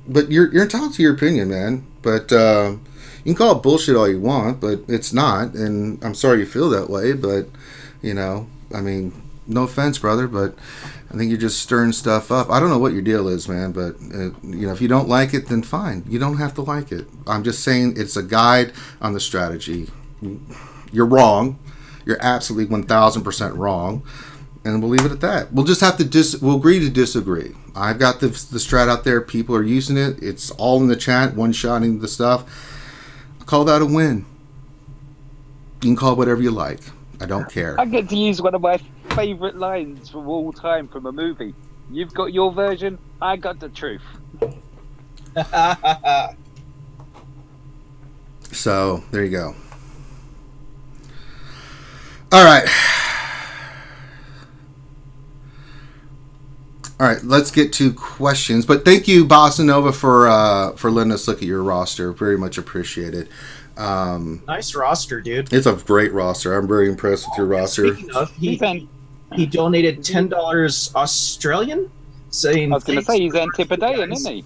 but you're entitled to your opinion, man. But you can call it bullshit all you want, but it's not. And I'm sorry you feel that way, but I mean, no offense, brother, but I think you're just stirring stuff up. I don't know what your deal is, man, but if you don't like it, then fine. You don't have to like it. I'm just saying it's a guide on the strategy. You're wrong. You're absolutely 1,000% wrong. And we'll leave it at that. We'll just have to we'll agree to disagree. I've got the strat out there. People are using it. It's all in the chat, one-shotting the stuff. I call that a win. You can call it whatever you like. I don't care. I get to use one of my favourite lines from all time from a movie. You've got your version, I got the truth. So, there you go. All right. All right, let's get to questions. But thank you, Bossanova, for letting us look at your roster. Very much appreciated. Nice roster, dude. It's a great roster. I'm very impressed with your roster. Speaking of, he donated $10 Australian, saying. I was going to say he's Antipodean, isn't he?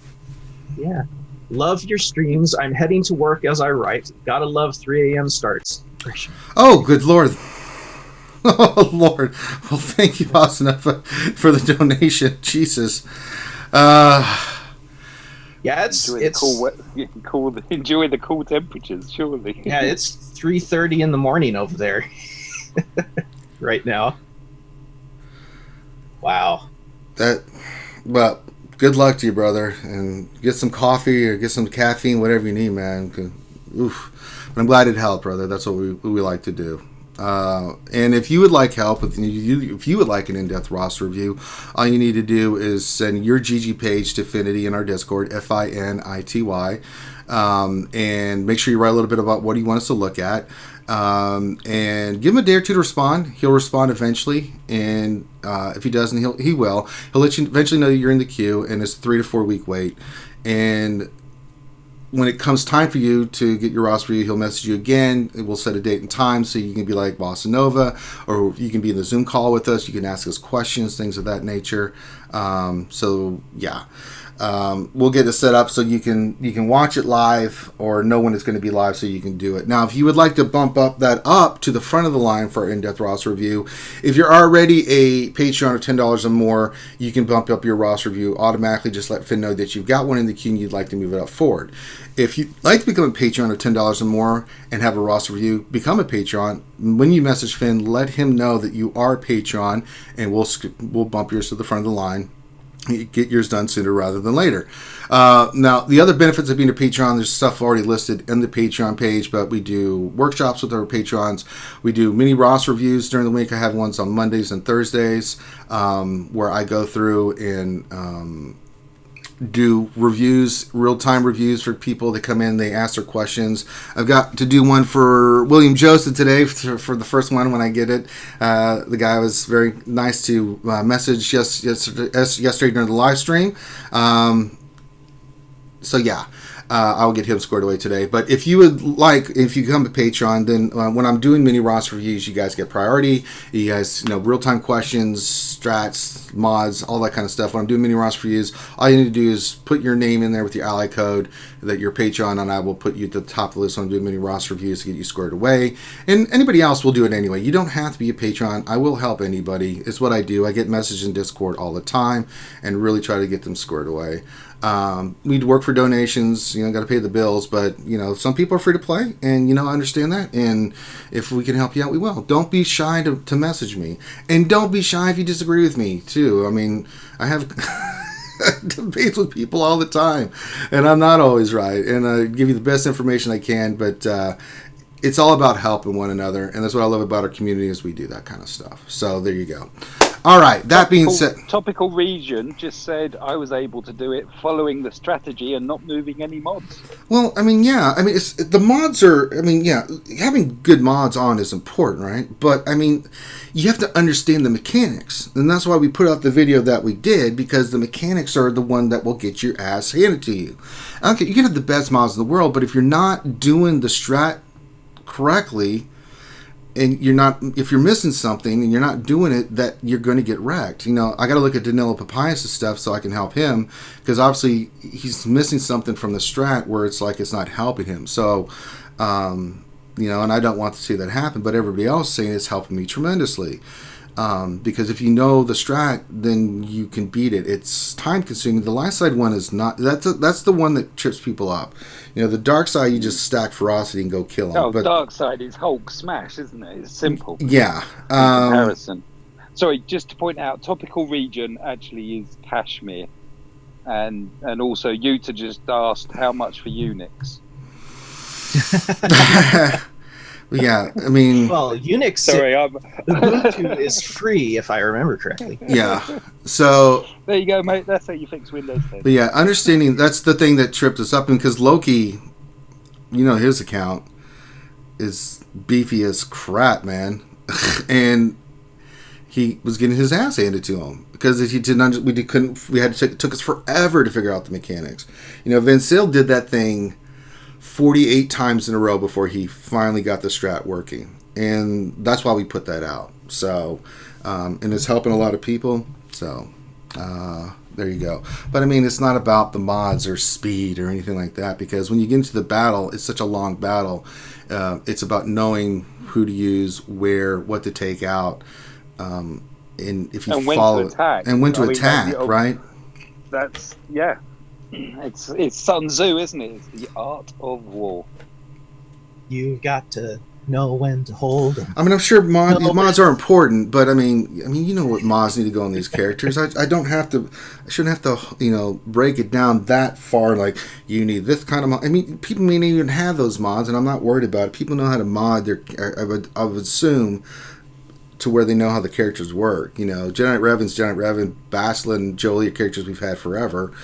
Yeah. Love your streams. I'm heading to work as I write. Gotta love 3 a.m. starts. Oh, good Lord. Oh, Lord. Well, thank you, Bossanova, for the donation. Jesus. Yeah, enjoy the cool temperatures, surely. Yeah, it's 3:30 in the morning over there right now. Wow. Well, good luck to you, brother, and get some coffee or get some caffeine, whatever you need, man. Oof. But I'm glad it helped, brother. That's what we like to do. And if you would like help, if you would like an in-depth roster review, all you need to do is send your GG page to Finity in our Discord, FINITY, and make sure you write a little bit about what you want us to look at, and give him a day or two to respond. He'll respond eventually, and if he doesn't, he'll let you eventually know you're in the queue, and it's a 3 to 4 week wait. And when it comes time for you to get your roster review, he'll message you again. We'll set a date and time so you can be like Bossanova, or you can be in the Zoom call with us. You can ask us questions, things of that nature. So yeah, we'll get it set up so you can watch it live or know when it's going to be live so you can do it. Now, if you would like to bump up to the front of the line for our in-depth roster review, if you're already a Patreon of $10 or more, you can bump up your roster review automatically. Just let Finn know that you've got one in the queue and you'd like to move it up forward. If you'd like to become a Patreon of $10 or more and have a roster review, become a Patreon. When you message Finn, let him know that you are a Patreon, and we'll bump yours to the front of the line. Get yours done sooner rather than later. Now, the other benefits of being a Patreon, there's stuff already listed in the Patreon page, but we do workshops with our Patrons. We do mini roster reviews during the week. I have ones on Mondays and Thursdays where I go through and do reviews, real-time reviews for people that come in, they ask their questions. I've got to do one for William Joseph today for the first one when I get it. The guy was very nice to message yesterday during the live stream. So yeah, I'll get him squared away today. But if you become a Patreon, then when I'm doing mini roster reviews, you guys get priority. You guys, real-time questions, strats, mods, all that kind of stuff. When I'm doing mini roster reviews, all you need to do is put your name in there with your ally code that you're Patreon, and I will put you at the top of the list when I'm doing mini roster reviews to get you squared away. And anybody else will do it anyway. You don't have to be a Patreon. I will help anybody. It's what I do. I get messages in Discord all the time and really try to get them squared away. We work for donations, got to pay the bills, but some people are free to play, and I understand that, and if we can help you out, we will. Don't be shy to message me, and don't be shy if you disagree with me too. I mean, I have debates with people all the time, and I'm not always right, and I give you the best information I can, but it's all about helping one another, and that's what I love about our community is we do that kind of stuff. So there you go. All right, that being said... Topical Region just said I was able to do it following the strategy and not moving any mods. Well, yeah. The mods are... having good mods on is important, right? But, you have to understand the mechanics. And that's why we put out the video that we did, because the mechanics are the one that will get your ass handed to you. Okay, you can have the best mods in the world, but if you're not doing the strat correctly... and if you're missing something and you're not doing it, that you're going to get wrecked. I got to look at Danilo Papayas' stuff so I can help him, because obviously he's missing something from the strat where it's like it's not helping him. So, and I don't want to see that happen, but everybody else is saying it's helping me tremendously. Because if you know the strat, then you can beat it. It's time consuming. The light side one is not. That's the one that trips people up. The dark side, you just stack ferocity and go kill them. But dark side is Hulk smash, isn't it? It's simple. Yeah. Comparison. Sorry, just to point out, Topical Region actually is Kashmir, and also Yuta just asked how much for Unix. Yeah, well, Unix. Sorry, Ubuntu is free, if I remember correctly. Yeah. So there you go, mate. That's how you fix Windows 10. But yeah, understanding that's the thing that tripped us up, because Loki, his account is beefy as crap, man, and he was getting his ass handed to him because he didn't. It took us forever to figure out the mechanics. Vincil did that thing 48 times in a row before he finally got the strat working, and that's why we put that out. So, and it's helping a lot of people. So, There you go. But I mean, it's not about the mods or speed or anything like that, because when you get into the battle, it's such a long battle. It's about knowing who to use, where, what to take out, and if you follow it, and when to attack, right? That's It's Sun Tzu, isn't it? It's the art of war. You've got to know when to hold them. I mean, I'm sure these mods are important, but I mean, you know what mods need to go on these characters. I shouldn't have to, break it down that far. Like, you need this kind of mod. I mean, people may not even have those mods, and I'm not worried about it. People know how to mod their. I would assume to where they know how the characters work. Jedi Revan, Baslan, Jolie are characters we've had forever.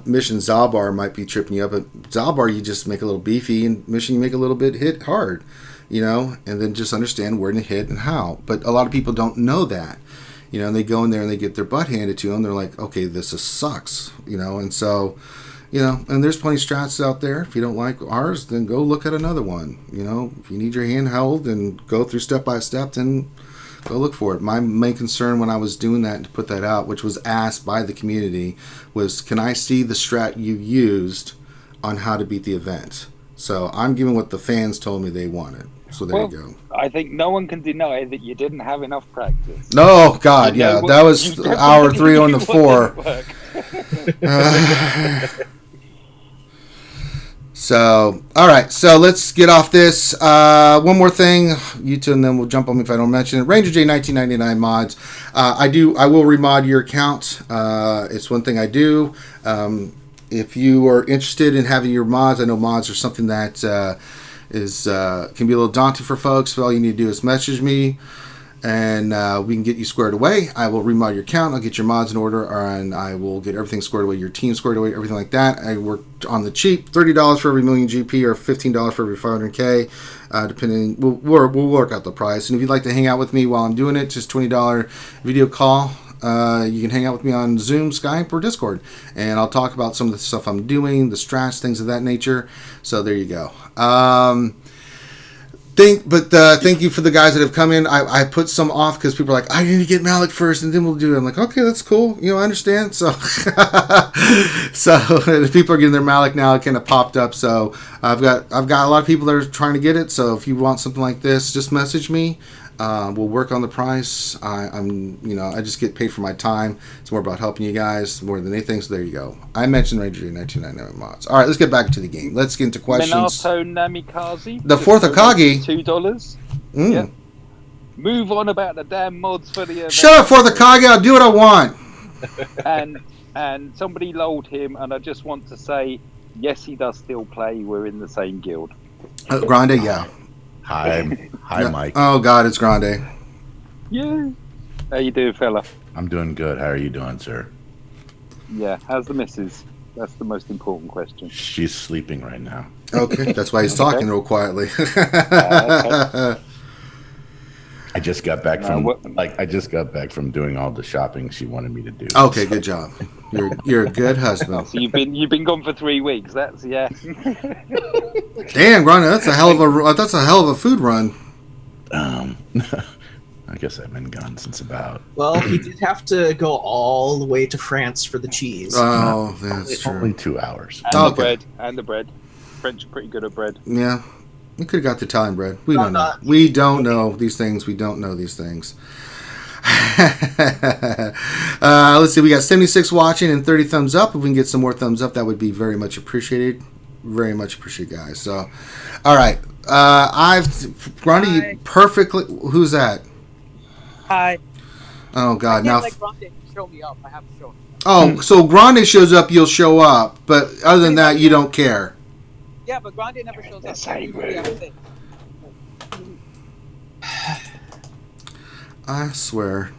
Mission Zalbar might be tripping you up, but Zalbar you just make a little beefy, and Mission you make a little bit hit hard. And then just understand where to hit and how. But a lot of people don't know that, and they go in there and they get their butt handed to them. They're like, okay, this just sucks, and so, and there's plenty of strats out there. If you don't like ours, then go look at another one. If you need your hand held and go through step by step, then go look for it. My main concern when I was doing that and to put that out, which was asked by the community, was can I see the strat you used on how to beat the event? So I'm giving what the fans told me they wanted. So there you go. I think no one can deny that you didn't have enough practice. No, God, that was hour 3 on the 4. So, all right. So let's get off this. One more thing, you two, and then we'll jump on me if I don't mention it. Ranger J 1999 mods. I will remod your account. It's one thing I do. If you are interested in having your mods, I know mods are something that can be a little daunting for folks. But all you need to do is message me, and we can get you squared away. I will remod your account. I'll get your mods in order, and I will get everything squared away, your team squared away, everything like that. I work on the cheap, $30 for every million GP or $15 for every 500K, depending. We'll work out the price. And if you'd like to hang out with me while I'm doing it, just $20 video call. You can hang out with me on Zoom, Skype, or Discord, and I'll talk about some of the stuff I'm doing, the strats, things of that nature. So there you go. Thank you for the guys that have come in. I put some off because people are like, I need to get Malak first, and then we'll do it. I'm like, okay, that's cool. I understand. So, the people are getting their Malak now. It kind of popped up. So I've got a lot of people that are trying to get it. So if you want something like this, just message me. We'll work on the price. I just get paid for my time. It's more about helping you guys more than anything. So there you go. I mentioned Ranger J 1999 mods. All right, let's get back to the game. Let's get into questions. Minato Namikaze. The fourth Akagi. $2. Yeah. Move on about the damn mods for the event. Shut up, fourth Akagi. I'll do what I want. and somebody lolled him, and I just want to say, yes, he does still play. We're in the same guild. Grande, yeah. Hi, Mike. Oh, God, it's Grande. Yeah. How you doing, fella? I'm doing good. How are you doing, sir? Yeah. How's the missus? That's the most important question. She's sleeping right now. Okay, that's why he's talking real quietly. I just got back from doing all the shopping she wanted me to do. Okay, good job. You're a good husband. So you've been gone for 3 weeks. That's Damn, Grande, that's a hell of a food run. I guess I've been gone since about. Well, he did have to go all the way to France for the cheese. Oh, that's true. Only 2 hours. And the bread. French are pretty good at bread. Yeah. We could have got the Italian bread. We don't know. We don't know these things. We don't know these things. Let's see. We got 76 watching and 30 thumbs up. If we can get some more thumbs up, that would be very much appreciated. Very much appreciated, guys. So, all right. Grande, perfectly. Who's that? Hi. Oh God! Now. Grande show me up. I have to show him. Oh, so Grande shows up, you'll show up. But other than that, you don't care. Yeah, but Grande never shows up. I swear.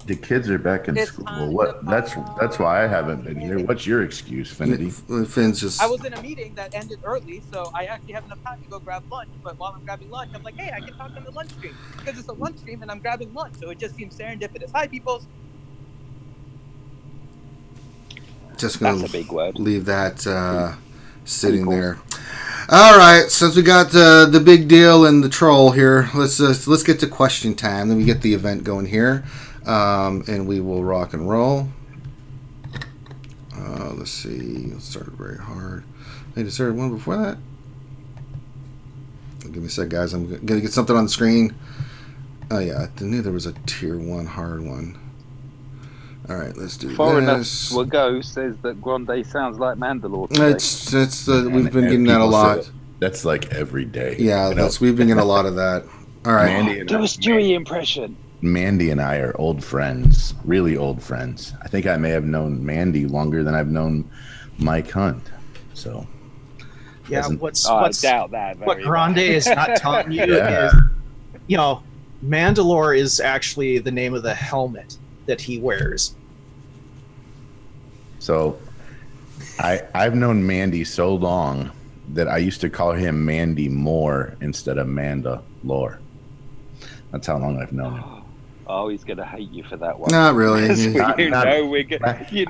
The kids are back in school. What? That's why I haven't been here. What's your excuse, Finity? Finn's just. I was in a meeting that ended early, so I actually have enough time to go grab lunch. But while I'm grabbing lunch, I'm like, hey, I can talk on the lunch stream because it's a lunch stream and I'm grabbing lunch, so it just seems serendipitous. Hi, peoples. Just gonna That's a big word. leave that sitting there. All right, since we got the big deal and the troll here, let's get to question time. Then we get the event going here, and we will rock and roll. Let's see. Let's start very hard. I just started one before that. Give me a sec, guys. I'm gonna get something on the screen. Oh yeah, I knew there was a tier 1 hard one. All right, let's do this. Foreigner Go says that Grande sounds like Mandalore today. We've been getting that a lot. That's like every day. Yeah, we've been getting a lot of that. All right, do a Stewie impression. Mandy and I are old friends, really old friends. I think I may have known Mandy longer than I've known Mike Hunt. So, yeah, I doubt that. What Grande is not telling you is, Mandalore is actually the name of the helmet that he wears. So I've known Mandy so long that I used to call him Mandy Moore instead of Mandalore. That's how long I've known him. Oh, he's gonna hate you for that one. Not really. We're gonna repeat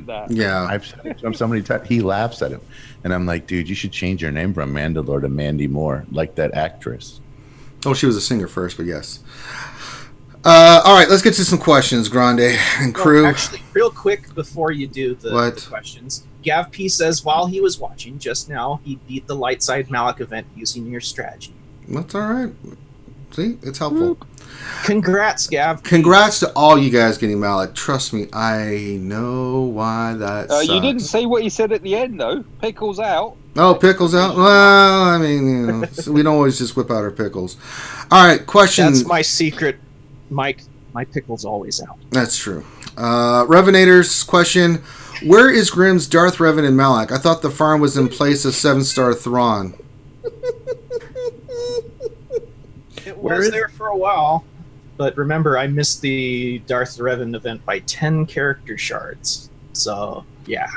that. Yeah, I've said it to him so many times. He laughs at him, and I'm like, dude, you should change your name from Mandalore to Mandy Moore, like that actress. Oh, she was a singer first, but yes. All right, let's get to some questions, Grande and crew. Well, actually, real quick before you do the questions, Gav P says while he was watching just now, he beat the light side Malak event using your strategy. That's all right. See, it's helpful. Congrats, Gav. Congrats to all you guys getting Malak. Trust me, I know why that sucks. You didn't say what he said at the end, though. Pickles out. Oh, pickles out? Well, I mean, we don't always just whip out our pickles. All right, question. That's my secret, Mike. My pickle's always out. That's true. Revenator's question. Where is Grimm's Darth Revan and Malak? I thought the farm was in place of 7-star Thrawn. It was there for a while, but remember, I missed the Darth Revan event by 10 character shards. So, yeah.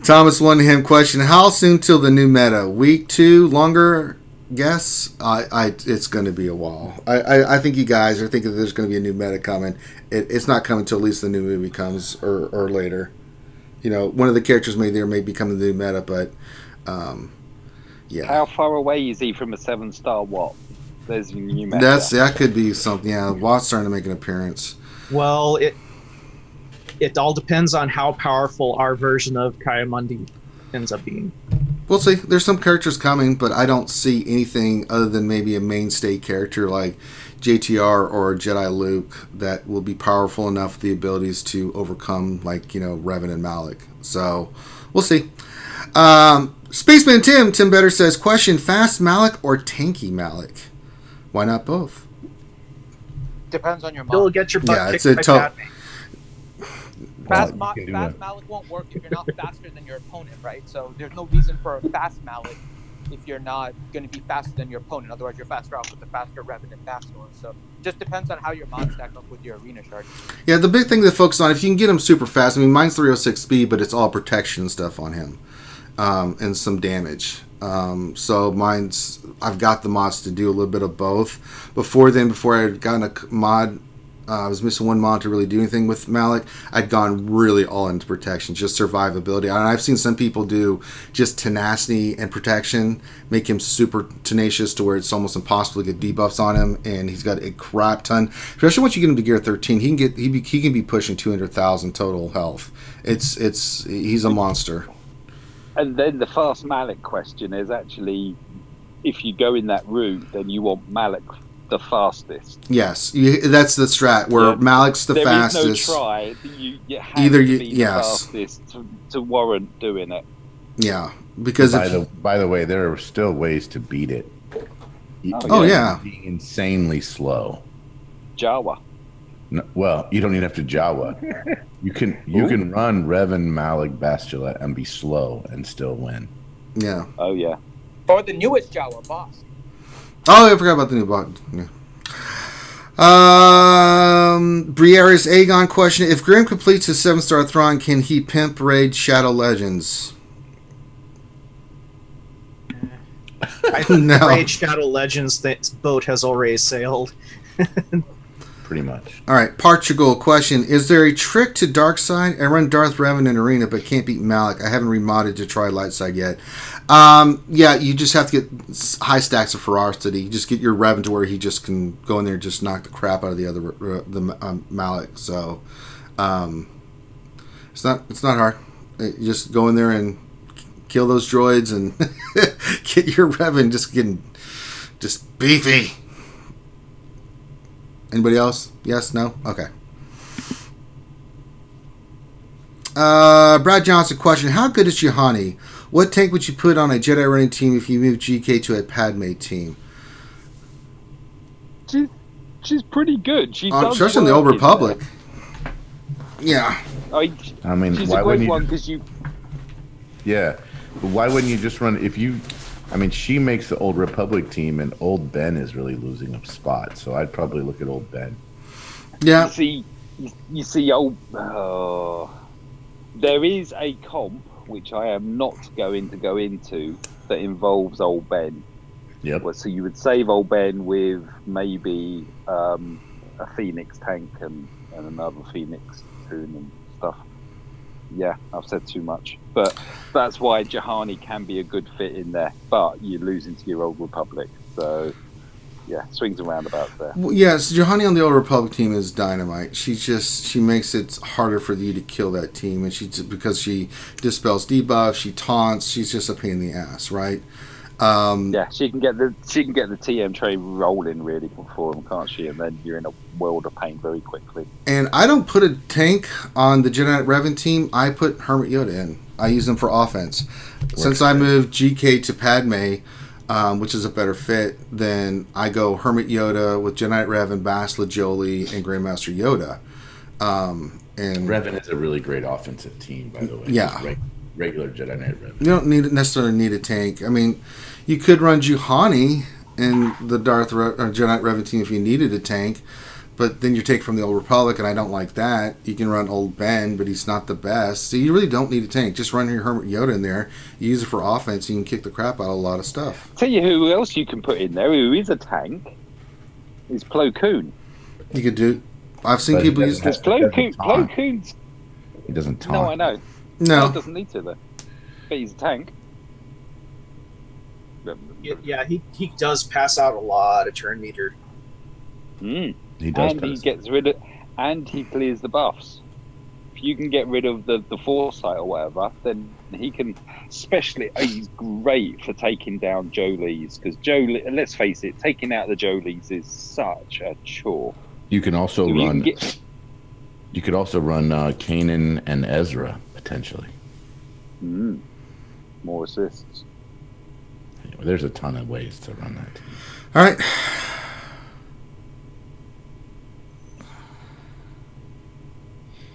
Thomas One Him question: how soon till the new meta? Week 2? Longer? Guess. It's going to be a while. I think you guys are thinking that there's going to be a new meta coming. It's not coming till at least the new movie comes or later. One of the characters may become the new meta, but yeah. How far away is he from a 7-star Watt? There's a new meta. That could be something. Yeah, Watt's starting to make an appearance. Well, it all depends on how powerful our version of Kaiamundi ends up being. We'll see. There's some characters coming, but I don't see anything other than maybe a mainstay character like JTR or Jedi Luke that will be powerful enough with the abilities to overcome, like, Revan and Malak. So, we'll see. Spaceman Tim Better says, question, fast Malak or tanky Malak? Why not both? Depends on your mod. You'll get your butt kicked by Padme. Fast Malak won't work if you're not faster than your opponent, right? So there's no reason for a fast Malak if you're not going to be faster than your opponent. Otherwise, you're faster off with the faster Revan and Bastor. So just depends on how your mods stack up with your arena shard. Yeah, the big thing to focus on, if you can get him super fast, I mean, mine's 306 speed, but it's all protection stuff on him. And some damage. So I've got the mods to do a little bit of both. Before I had gotten a mod, I was missing one mod to really do anything with Malak. I'd gone really all into protection, just survivability. And I've seen some people do just tenacity and protection, make him super tenacious to where it's almost impossible to get debuffs on him, and he's got a crap ton. Especially once you get him to gear 13, he can be pushing 200,000 total health. He's a monster. And then the fast Malak question is actually, if you go in that route, then you want Malak the fastest. Yes, that's the strat where Malak's the fastest. There is no try. You have to be the fastest to warrant doing it. Yeah, because by the way, there are still ways to beat it. Being insanely slow. Jawa. No, well, you don't even have to Jawa. You can run Revan, Malak, Bastila and be slow and still win. Yeah. Oh yeah. Or the newest Jawa boss. Oh, I forgot about the new bot. Yeah. Briaris Aegon question: if Grimm completes his 7-star Thrawn, can he pimp raid Shadow Legends? I think Raid Shadow Legends, that boat has already sailed. pretty much. All right, Portugal question. Is there a trick to dark side? I run Darth Revan in Arena, but can't beat Malak. I haven't remodded to try light side yet. Yeah, you just have to get high stacks of ferocity. You just get your Revan to where he just can go in there and just knock the crap out of the other Malak. So it's not hard. You just go in there and kill those droids and get your Revan just beefy. Anybody else? Yes? No? Okay. Brad Johnson question. How good is Juhani? What tank would you put on a Jedi running team if you moved GK to a Padme team? She's pretty good. She does especially in the Old Republic. Yeah. I mean, she's why a great wouldn't one you? because you. Yeah, but why wouldn't you just run if you? I mean, she makes the Old Republic team, and Old Ben is really losing a spot. So I'd probably look at Old Ben. Yeah. You see, there is a comp which I am not going to go into that involves Old Ben. Yep. Well, so you would save Old Ben with maybe a Phoenix tank and another Phoenix tune and stuff. Yeah, I've said too much, but that's why Juhani can be a good fit in there. But you're losing to your Old Republic, so yeah, swings and roundabouts there. Well, yes, Juhani on the Old Republic team is dynamite. She makes it harder for you to kill that team, and because she dispels debuffs, she taunts. She's just a pain in the ass, right? Yeah, she can get the TM train rolling really for them, can't she? And then you're in a world of pain very quickly. And I don't put a tank on the Jedi Revan team. I put Hermit Yoda in. I use them for offense. Since I moved GK to Padme, which is a better fit, then I go Hermit Yoda with Jedi Revan, Bastila Jolie, and Grandmaster Yoda. And Revan is a really great offensive team, by the way. Yeah. Regular Jedi Knight Revan. You don't necessarily need a tank. I mean, you could run Juhani in the Jedi Revan team if you needed a tank, but then you take from the Old Republic, and I don't like that. You can run Old Ben, but he's not the best. So you really don't need a tank. Just run your Hermit Yoda in there. You use it for offense. You can kick the crap out of a lot of stuff. Tell you who else you can put in there who is a tank is Plo Koon. You could do. I've seen people use this. Plo Koon's. He doesn't taunt. No, I know. No, he doesn't need to though. But he's a tank. Yeah, he does pass out a lot of turn meter. He does, and he gets rid of, and he clears the buffs. If you can get rid of the foresight or whatever, then he can. Especially, he's great for taking down Jolies because Jolie. Let's face it, taking out the Jolies is such a chore. You can also run. You could also run Kanan and Ezra potentially. More assists. Anyway, there's a ton of ways to run that team. all right.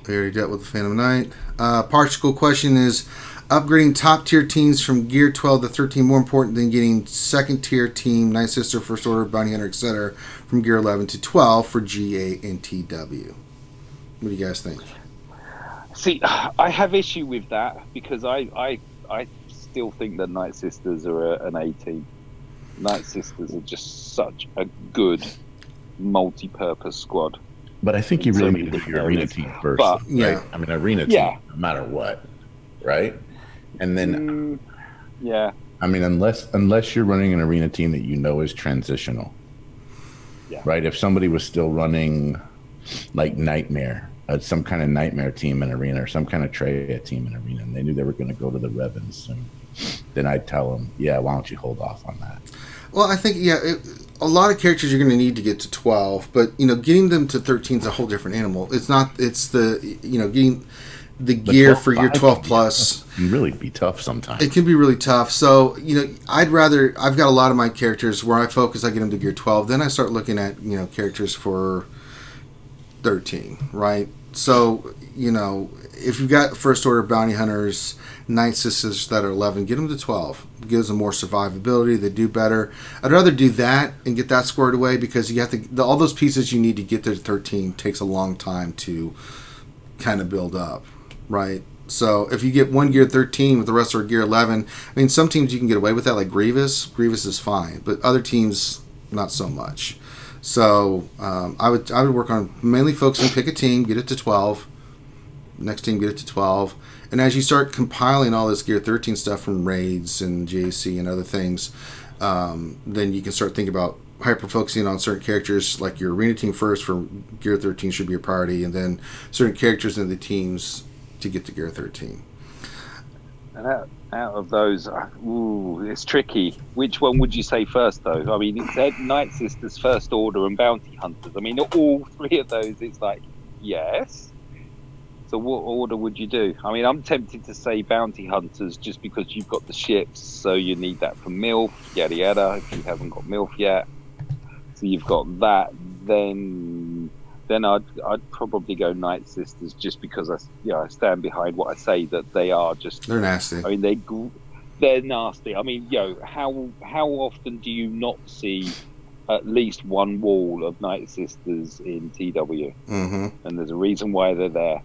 We already dealt with the Phantom Knight. Partial question is, upgrading top tier teams from Gear 12 to 13 more important than getting second tier team, Night Sister, First Order, Bounty Hunter, etc. from Gear 11 to 12 for GA and TW. What do you guys think? See, I have issue with that because I still think that Night Sisters are an A team. Night Sisters are just such a good multi-purpose squad. But I think you really need to do your arena team first. But, yeah. Right? I mean, arena team, no matter what, right? And then, yeah. I mean, unless you're running an arena team that you know is transitional, right? If somebody was still running like Nightmare, some kind of Nightmare team in arena, or some kind of Treya team in arena, and they knew they were going to go to the Revens soon, then I'd tell them, why don't you hold off on that? Well, I think, a lot of characters you're going to need to get to 12, but, getting them to 13 is a whole different animal. It's getting the gear for your 12 plus. It can really be tough sometimes. It can be really tough. So, I've got a lot of my characters where I focus, I get them to gear 12. Then I start looking at, characters for 13, right? So, if you've got First Order Bounty Hunters, Night Sisters that are 11, get them to 12. It gives them more survivability. They do better. I'd rather do that and get that squared away because you have to, all those pieces you need to get to 13 takes a long time to kind of build up, right? So if you get one gear 13 with the rest are gear 11, I mean, some teams you can get away with that, like Grievous. Grievous is fine, but other teams, not so much. So I would work on mainly focusing, pick a team, get it to 12. Next team, get it to 12. And as you start compiling all this Gear 13 stuff from raids and JC and other things, then you can start thinking about hyper-focusing on certain characters, like your arena team first for Gear 13 should be a priority, and then certain characters in the teams to get to Gear 13. And out of those, it's tricky. Which one would you say first, though? I mean, it's Night Sisters, First Order, and Bounty Hunters. I mean, all three of those, it's like, yes. So what order would you do? I mean, I'm tempted to say Bounty Hunters just because you've got the ships, so you need that for MILF, yada yada, if you haven't got MILF yet. So you've got that, then I'd probably go Night Sisters just because I stand behind what I say, that they are just... They're nasty. I mean, they're nasty. I mean, how often do you not see at least one wall of Night Sisters in TW? Mm-hmm. And there's a reason why they're there.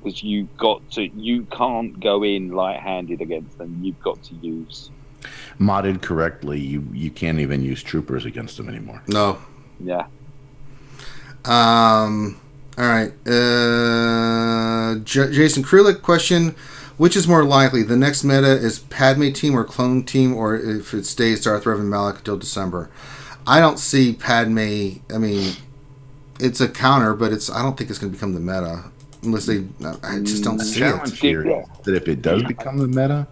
Because you can't go in light-handed against them. You've got to use... Modded correctly, you can't even use troopers against them anymore. No. Yeah. All right. Jason Krulik question: which is more likely? The next meta is Padme team or clone team, or if it stays Darth Revan Malak until December? I don't see Padme. I mean, it's a counter, but I don't think it's going to become the meta unless they. I just don't see challenge it. here is that if it does become the meta,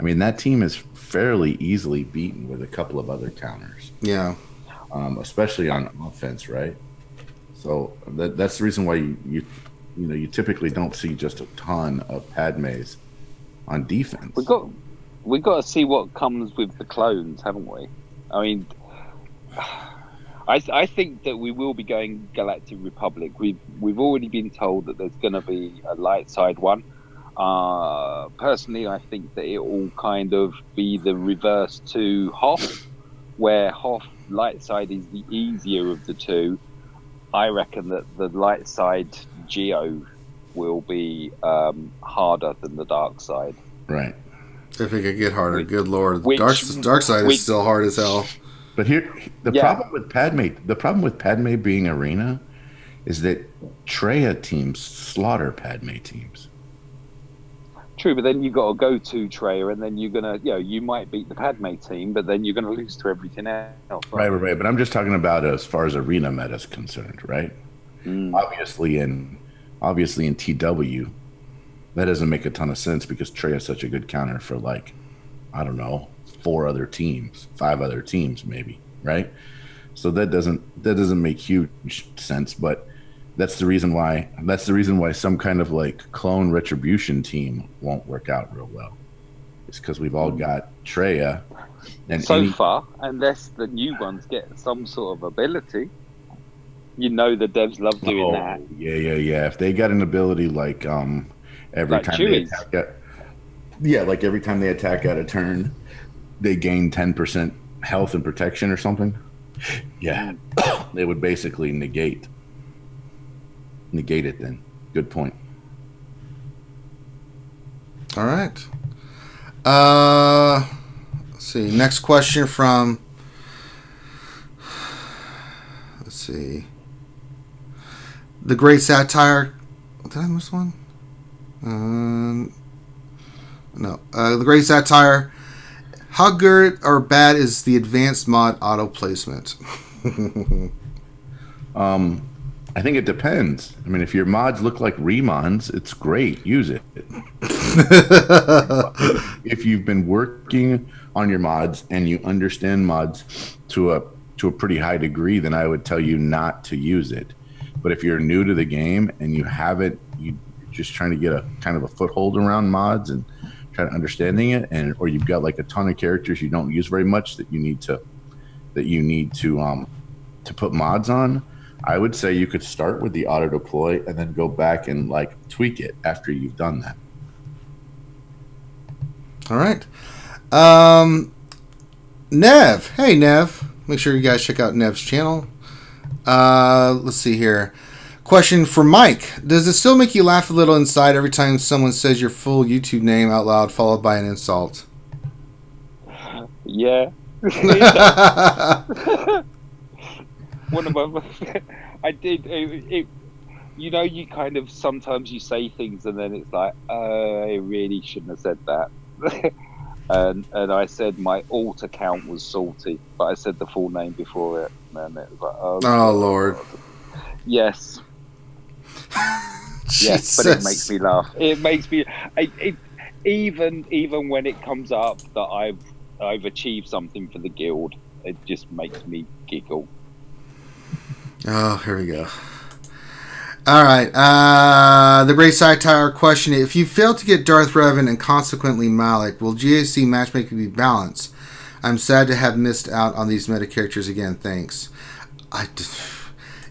I mean, that team is fairly easily beaten with a couple of other counters. Yeah. Especially on offense, right? So that's the reason why you typically don't see just a ton of Padmes on defense. We've got to see what comes with the clones, haven't we? I mean, I think that we will be going Galactic Republic. We've already been told that there's going to be a light side one. Personally, I think that it will kind of be the reverse to Hoth, where Hoth light side is the easier of the two. I reckon that the light side Geo will be harder than the dark side. Right. If it could get harder, good lord, the dark side is still hard as hell. But here, the problem with Padme being arena is that Traya teams slaughter Padme teams. True, but then you got to go to Traya, and then you're gonna, you might beat the Padme team, but then you're gonna lose to everything else. Right. But I'm just talking about as far as arena meta is concerned, right? Obviously in TW, that doesn't make a ton of sense because Traya is such a good counter for, like, I don't know, 5 other teams maybe, right? So that doesn't make huge sense, but that's the reason why some kind of like clone retribution team won't work out real well. It's because we've all got Traya, and far, unless the new ones get some sort of ability, the devs love doing that. Yeah. If they got an ability like every time they attack out a turn, they gain 10% health and protection or something. Yeah, they would basically negate it then. Good point. All right. Let's see. Next question from... Let's see. The Great Satire... Did I miss one? No. The Great Satire. How good or bad is the advanced mod auto placement? I think it depends. I mean, if your mods look like remons, it's great. Use it. If you've been working on your mods and you understand mods to a pretty high degree, then I would tell you not to use it. But if you're new to the game and you're just trying to get a kind of a foothold around mods and try to understanding it, or you've got like a ton of characters you don't use very much that you need to put mods on, I would say you could start with the auto deploy and then go back and like tweak it after you've done that. All right. Nev. Hey, Nev. Make sure you guys check out Nev's channel. Let's see here. Question for Mike. Does it still make you laugh a little inside every time someone says your full YouTube name out loud followed by an insult? Yeah. one of my, I did it. You know, you kind of sometimes you say things and then it's like, I really shouldn't have said that. and I said my alt account was salty, but I said the full name before it, and it was like, oh Lord. Yes. Yes, but it makes me laugh. It makes me even when it comes up that I've achieved something for the guild, it just makes me giggle. Oh, here we go. All right. The Great Satire question: if you fail to get Darth Revan and consequently Malak, will GAC matchmaking be balanced? I'm sad to have missed out on these meta characters again. Thanks.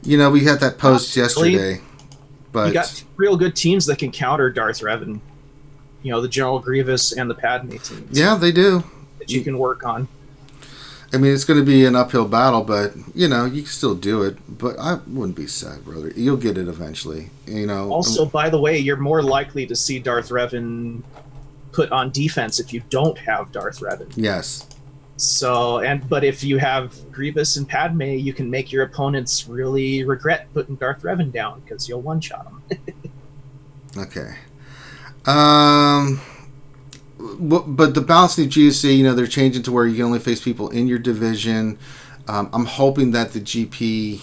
We had that post yesterday, but you got real good teams that can counter Darth Revan. The General Grievous and the Padme teams. Yeah, they do. That you can work on. I mean, it's going to be an uphill battle, but, you can still do it. But I wouldn't be sad, brother. You'll get it eventually, Also, by the way, you're more likely to see Darth Revan put on defense if you don't have Darth Revan. Yes. So, but if you have Grievous and Padme, you can make your opponents really regret putting Darth Revan down because you'll one-shot them. Okay. But the balance in the GC, they're changing to where you can only face people in your division. I'm hoping that the GP...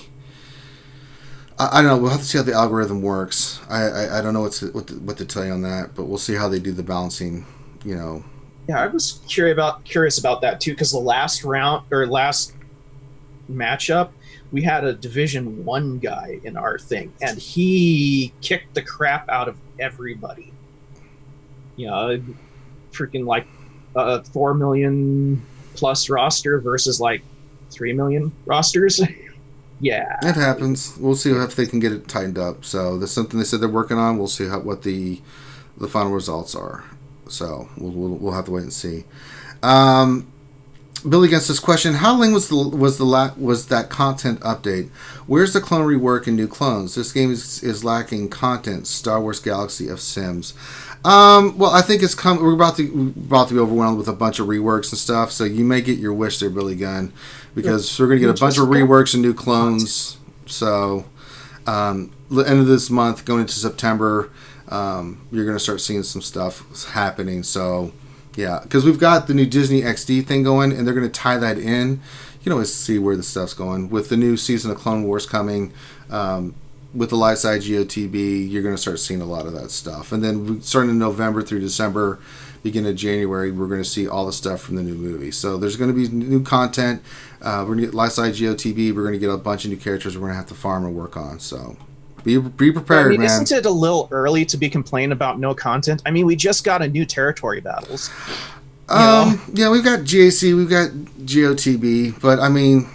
I don't know. We'll have to see how the algorithm works. I don't know what to tell you on that, but we'll see how they do the balancing, Yeah, I was curious about that, too, because the last matchup, we had a Division 1 guy in our thing, and he kicked the crap out of everybody. Freaking like 4 million plus roster versus like 3 million rosters. Yeah, it happens. We'll see if they can get it tightened up. So that's something they said they're working on. We'll see what the final results are. So we'll have to wait and see. Billy against this question: how long was that content update? Where's the clone rework and new clones? This game is lacking content. Star Wars Galaxy of Sims. Well, I think it's come. We're about to be overwhelmed with a bunch of reworks and stuff. So you may get your wish there, Billy Gunn, because we're going to get a bunch of reworks and new clones. So, end of this month, going into September, you're going to start seeing some stuff happening. So, yeah, because we've got the new Disney XD thing going, and they're going to tie that in. You can always see where the stuff's going with the new season of Clone Wars coming. With the light side GOTB, you're going to start seeing a lot of that stuff. And then starting in November through December, beginning of January, we're going to see all the stuff from the new movie. So there's going to be new content. We're going to get light side GOTB. We're going to get a bunch of new characters we're going to have to farm and work on. So be prepared, man. Isn't it a little early to be complaining about no content? I mean, we just got a new territory battles. Yeah, we've got GAC, we've got GOTB, but I mean...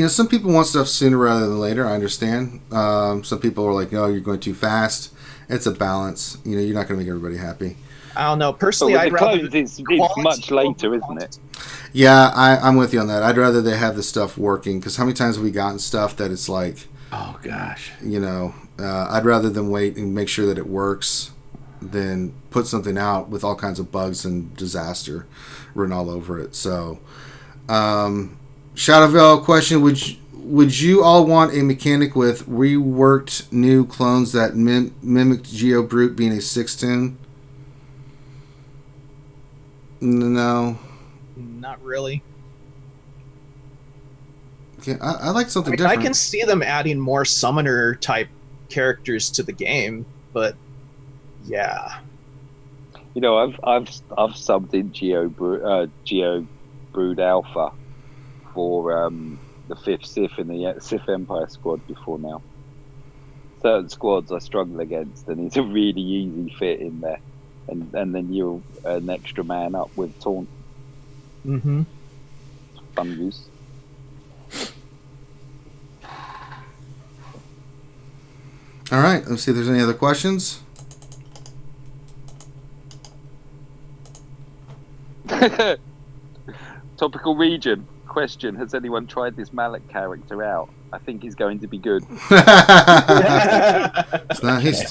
some people want stuff sooner rather than later. I understand. Some people are like, "No, you're going too fast." It's a balance. You're not going to make everybody happy. I don't know. Personally, I'd rather it's much later, isn't it? Yeah, I'm with you on that. I'd rather they have the stuff working, because how many times have we gotten stuff that it's like, oh gosh, I'd rather them wait and make sure that it works than put something out with all kinds of bugs and disaster written all over it. So. Shadowville question: Would you all want a mechanic with reworked new clones that mimic Geo Brute being a 6-tune? No, not really. Okay, I like something different. I can see them adding more summoner type characters to the game, but yeah. I've subbed in Geo Brood Alpha for the 5th Sith in the Sith Empire squad before now. Certain squads I struggle against, and it's a really easy fit in there. And then you're an extra man up with taunt. Mm-hmm. Fun use. All right, let's see if there's any other questions. Topical region. Question: has anyone tried this Malak character out? I think he's going to be good.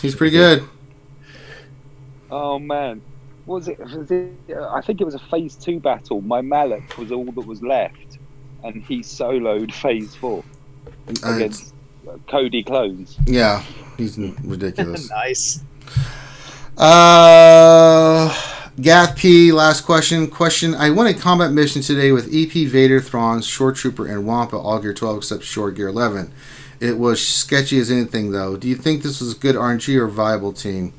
He's pretty good. Oh man, was it? I think it was a phase 2 battle. My Malak was all that was left, and he soloed phase 4 against Cody clones. Yeah, he's ridiculous. Nice. Gath P, last question. I won a combat mission today with EP, Vader, Thrawn, Shore Trooper, and Wampa, all gear 12 except Shore gear 11. It was sketchy as anything, though. Do you think this was a good RNG or a viable team?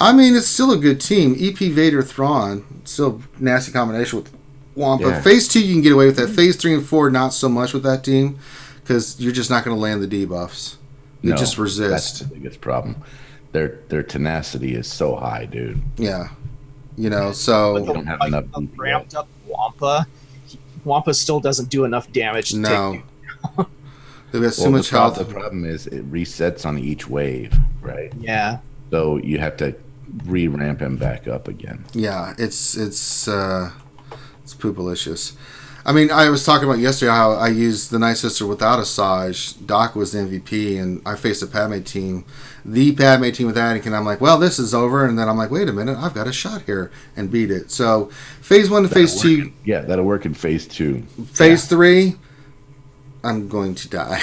I mean, it's still a good team. EP, Vader, Thrawn, still nasty combination with Wampa. Yeah. Phase 2, you can get away with that. Phase 3 and 4, not so much with that team, because you're just not going to land the debuffs. They just resist. That's the biggest problem. Their tenacity is so high, dude. Yeah. You know, so... You don't have enough ramped up Wampa. Wampa still doesn't do enough damage to take... They've got so much health. The problem is it resets on each wave, right? Yeah. So you have to re-ramp him back up again. Yeah, it's poopalicious. I mean, I was talking about yesterday how I used the Night Sister without Asajj. Doc was the MVP, and I faced a Padme team. The Padme team with Anakin, I'm like, well, this is over. And then I'm like, wait a minute, I've got a shot here, and beat it. So, phase 1 to phase 2. Yeah, that'll work in phase 2. Phase 3, I'm going to die.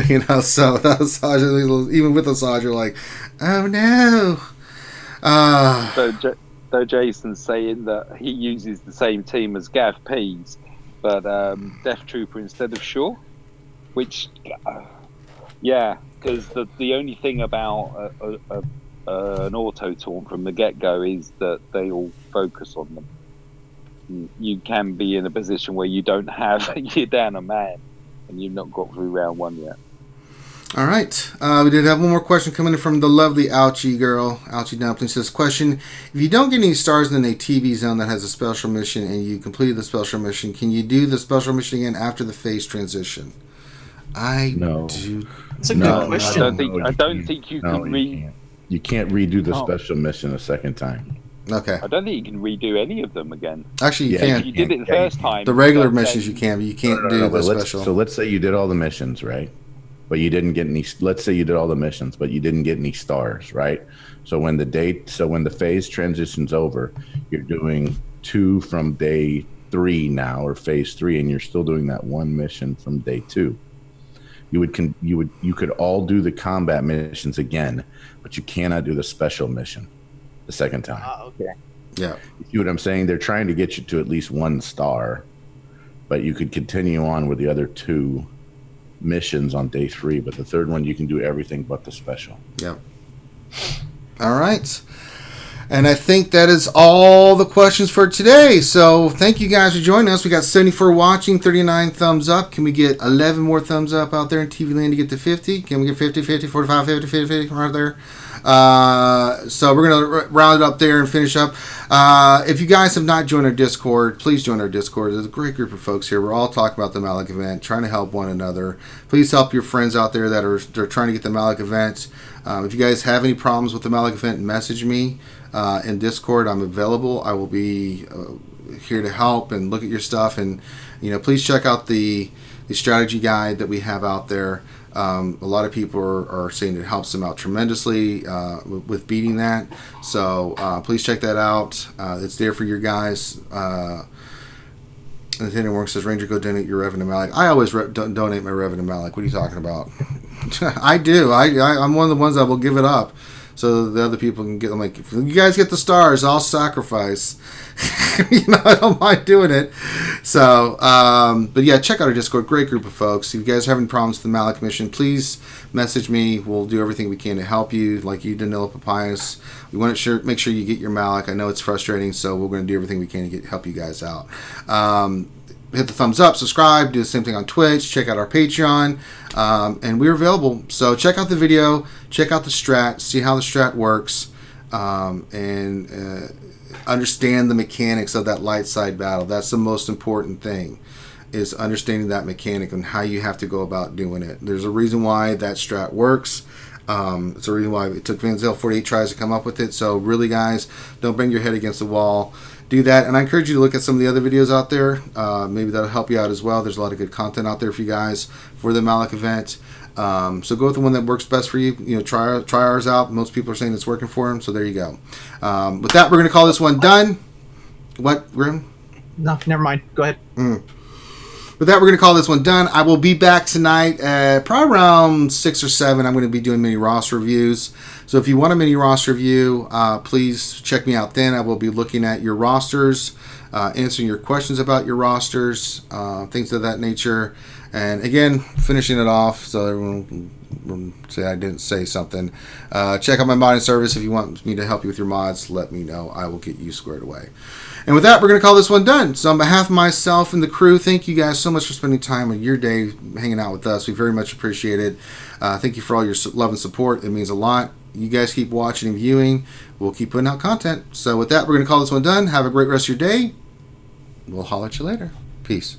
You know, so that Asajj, even with Asajj, you're like, oh no. So Jason's saying that he uses the same team as Gav P's, but Death Trooper instead of Shaw, which, yeah, because the only thing about an auto taunt from the get-go is that they all focus on them. You can be in a position where you don't have, you're down a man, and you've not got through round 1 yet. All right. We did have one more question coming in from the lovely Ouchie girl. Ouchie Dumpling says, question, if you don't get any stars in a TV zone that has a special mission and you completed the special mission, can you do the special mission again after the phase transition? No. That's a good question. I don't think you can You can't redo the special mission a second time. Okay. I don't think you can redo any of them again. Actually, you can. If you did it the first time. The regular missions you can, but you can't do the special. So let's say you did all the missions, right? But you didn't get any. Let's say you did all the missions, but you didn't get any stars, right? So when the phase transitions over, you're doing 2 from day 3 now, or phase 3, and you're still doing that 1 mission from day 2. You could all do the combat missions again, but you cannot do the special mission the second time. Okay. Yeah. You see what I'm saying? They're trying to get you to at least 1 star, but you could continue on with the other 2 missions on day 3, but the 3rd one you can do everything but the special. Yep. All right. And I think that is all the questions for today. So thank you guys for joining us. We got 74 watching, 39 thumbs up. Can we get 11 more thumbs up out there in TV land to get to 50? Can we get 50, 50, 45, 50, 50, 50 right there? So we're going to round it up there and finish up. If you guys have not joined our Discord, please join our Discord. There's a great group of folks here. We're all talking about the Malak event, trying to help one another. Please help your friends out there that are trying to get the Malak event. If you guys have any problems with the Malak event, message me in Discord. I'm available. I will be here to help and look at your stuff. And please check out the strategy guide that we have out there. A lot of people are saying it helps them out tremendously with beating that. So please check that out. It's there for your guys. Nathaniel Work says, Ranger, go donate your revenue to Malak. I always donate my revenue to Malak. What are you talking about? I do. I'm one of the ones that will give it up so the other people can get them. Like, if you guys get the stars, I'll sacrifice. I don't mind doing it. So, but yeah, check out our Discord. Great group of folks. If you guys are having problems with the Malak mission, please message me. We'll do everything we can to help you, like you, Danilo Papayas. We want to make sure you get your Malak. I know it's frustrating, so we're going to do everything we can to help you guys out. Hit the thumbs up, subscribe, do the same thing on Twitch, check out our Patreon, and we're available. So check out the video, check out the strat, see how the strat works, and understand the mechanics of that light side battle. That's the most important thing, is understanding that mechanic and how you have to go about doing it. There's a reason why that strat works. It's a reason why it took Van Zel 48 tries to come up with it. So really, guys, don't bang your head against the wall. Do that, and I encourage you to look at some of the other videos out there. Maybe that'll help you out as well. There's a lot of good content out there for you guys for the Malak event. So go with the one that works best for you. Try ours out. Most people are saying it's working for them, so there you go. With that, we're going to call this one done. What, Grim? No, never mind. Go ahead. With that, we're going to call this one done. I will be back tonight at probably around 6 or 7. I'm going to be doing mini roster reviews. So if you want a mini roster review, please check me out then. I will be looking at your rosters, answering your questions about your rosters, things of that nature. And again, finishing it off so everyone will say I didn't say something. Check out my modding service. If you want me to help you with your mods, let me know. I will get you squared away. And with that, we're going to call this one done. So on behalf of myself and the crew, thank you guys so much for spending time on your day hanging out with us. We very much appreciate it. Thank you for all your love and support. It means a lot. You guys keep watching and viewing. We'll keep putting out content. So with that, we're going to call this one done. Have a great rest of your day. We'll holler at you later. Peace.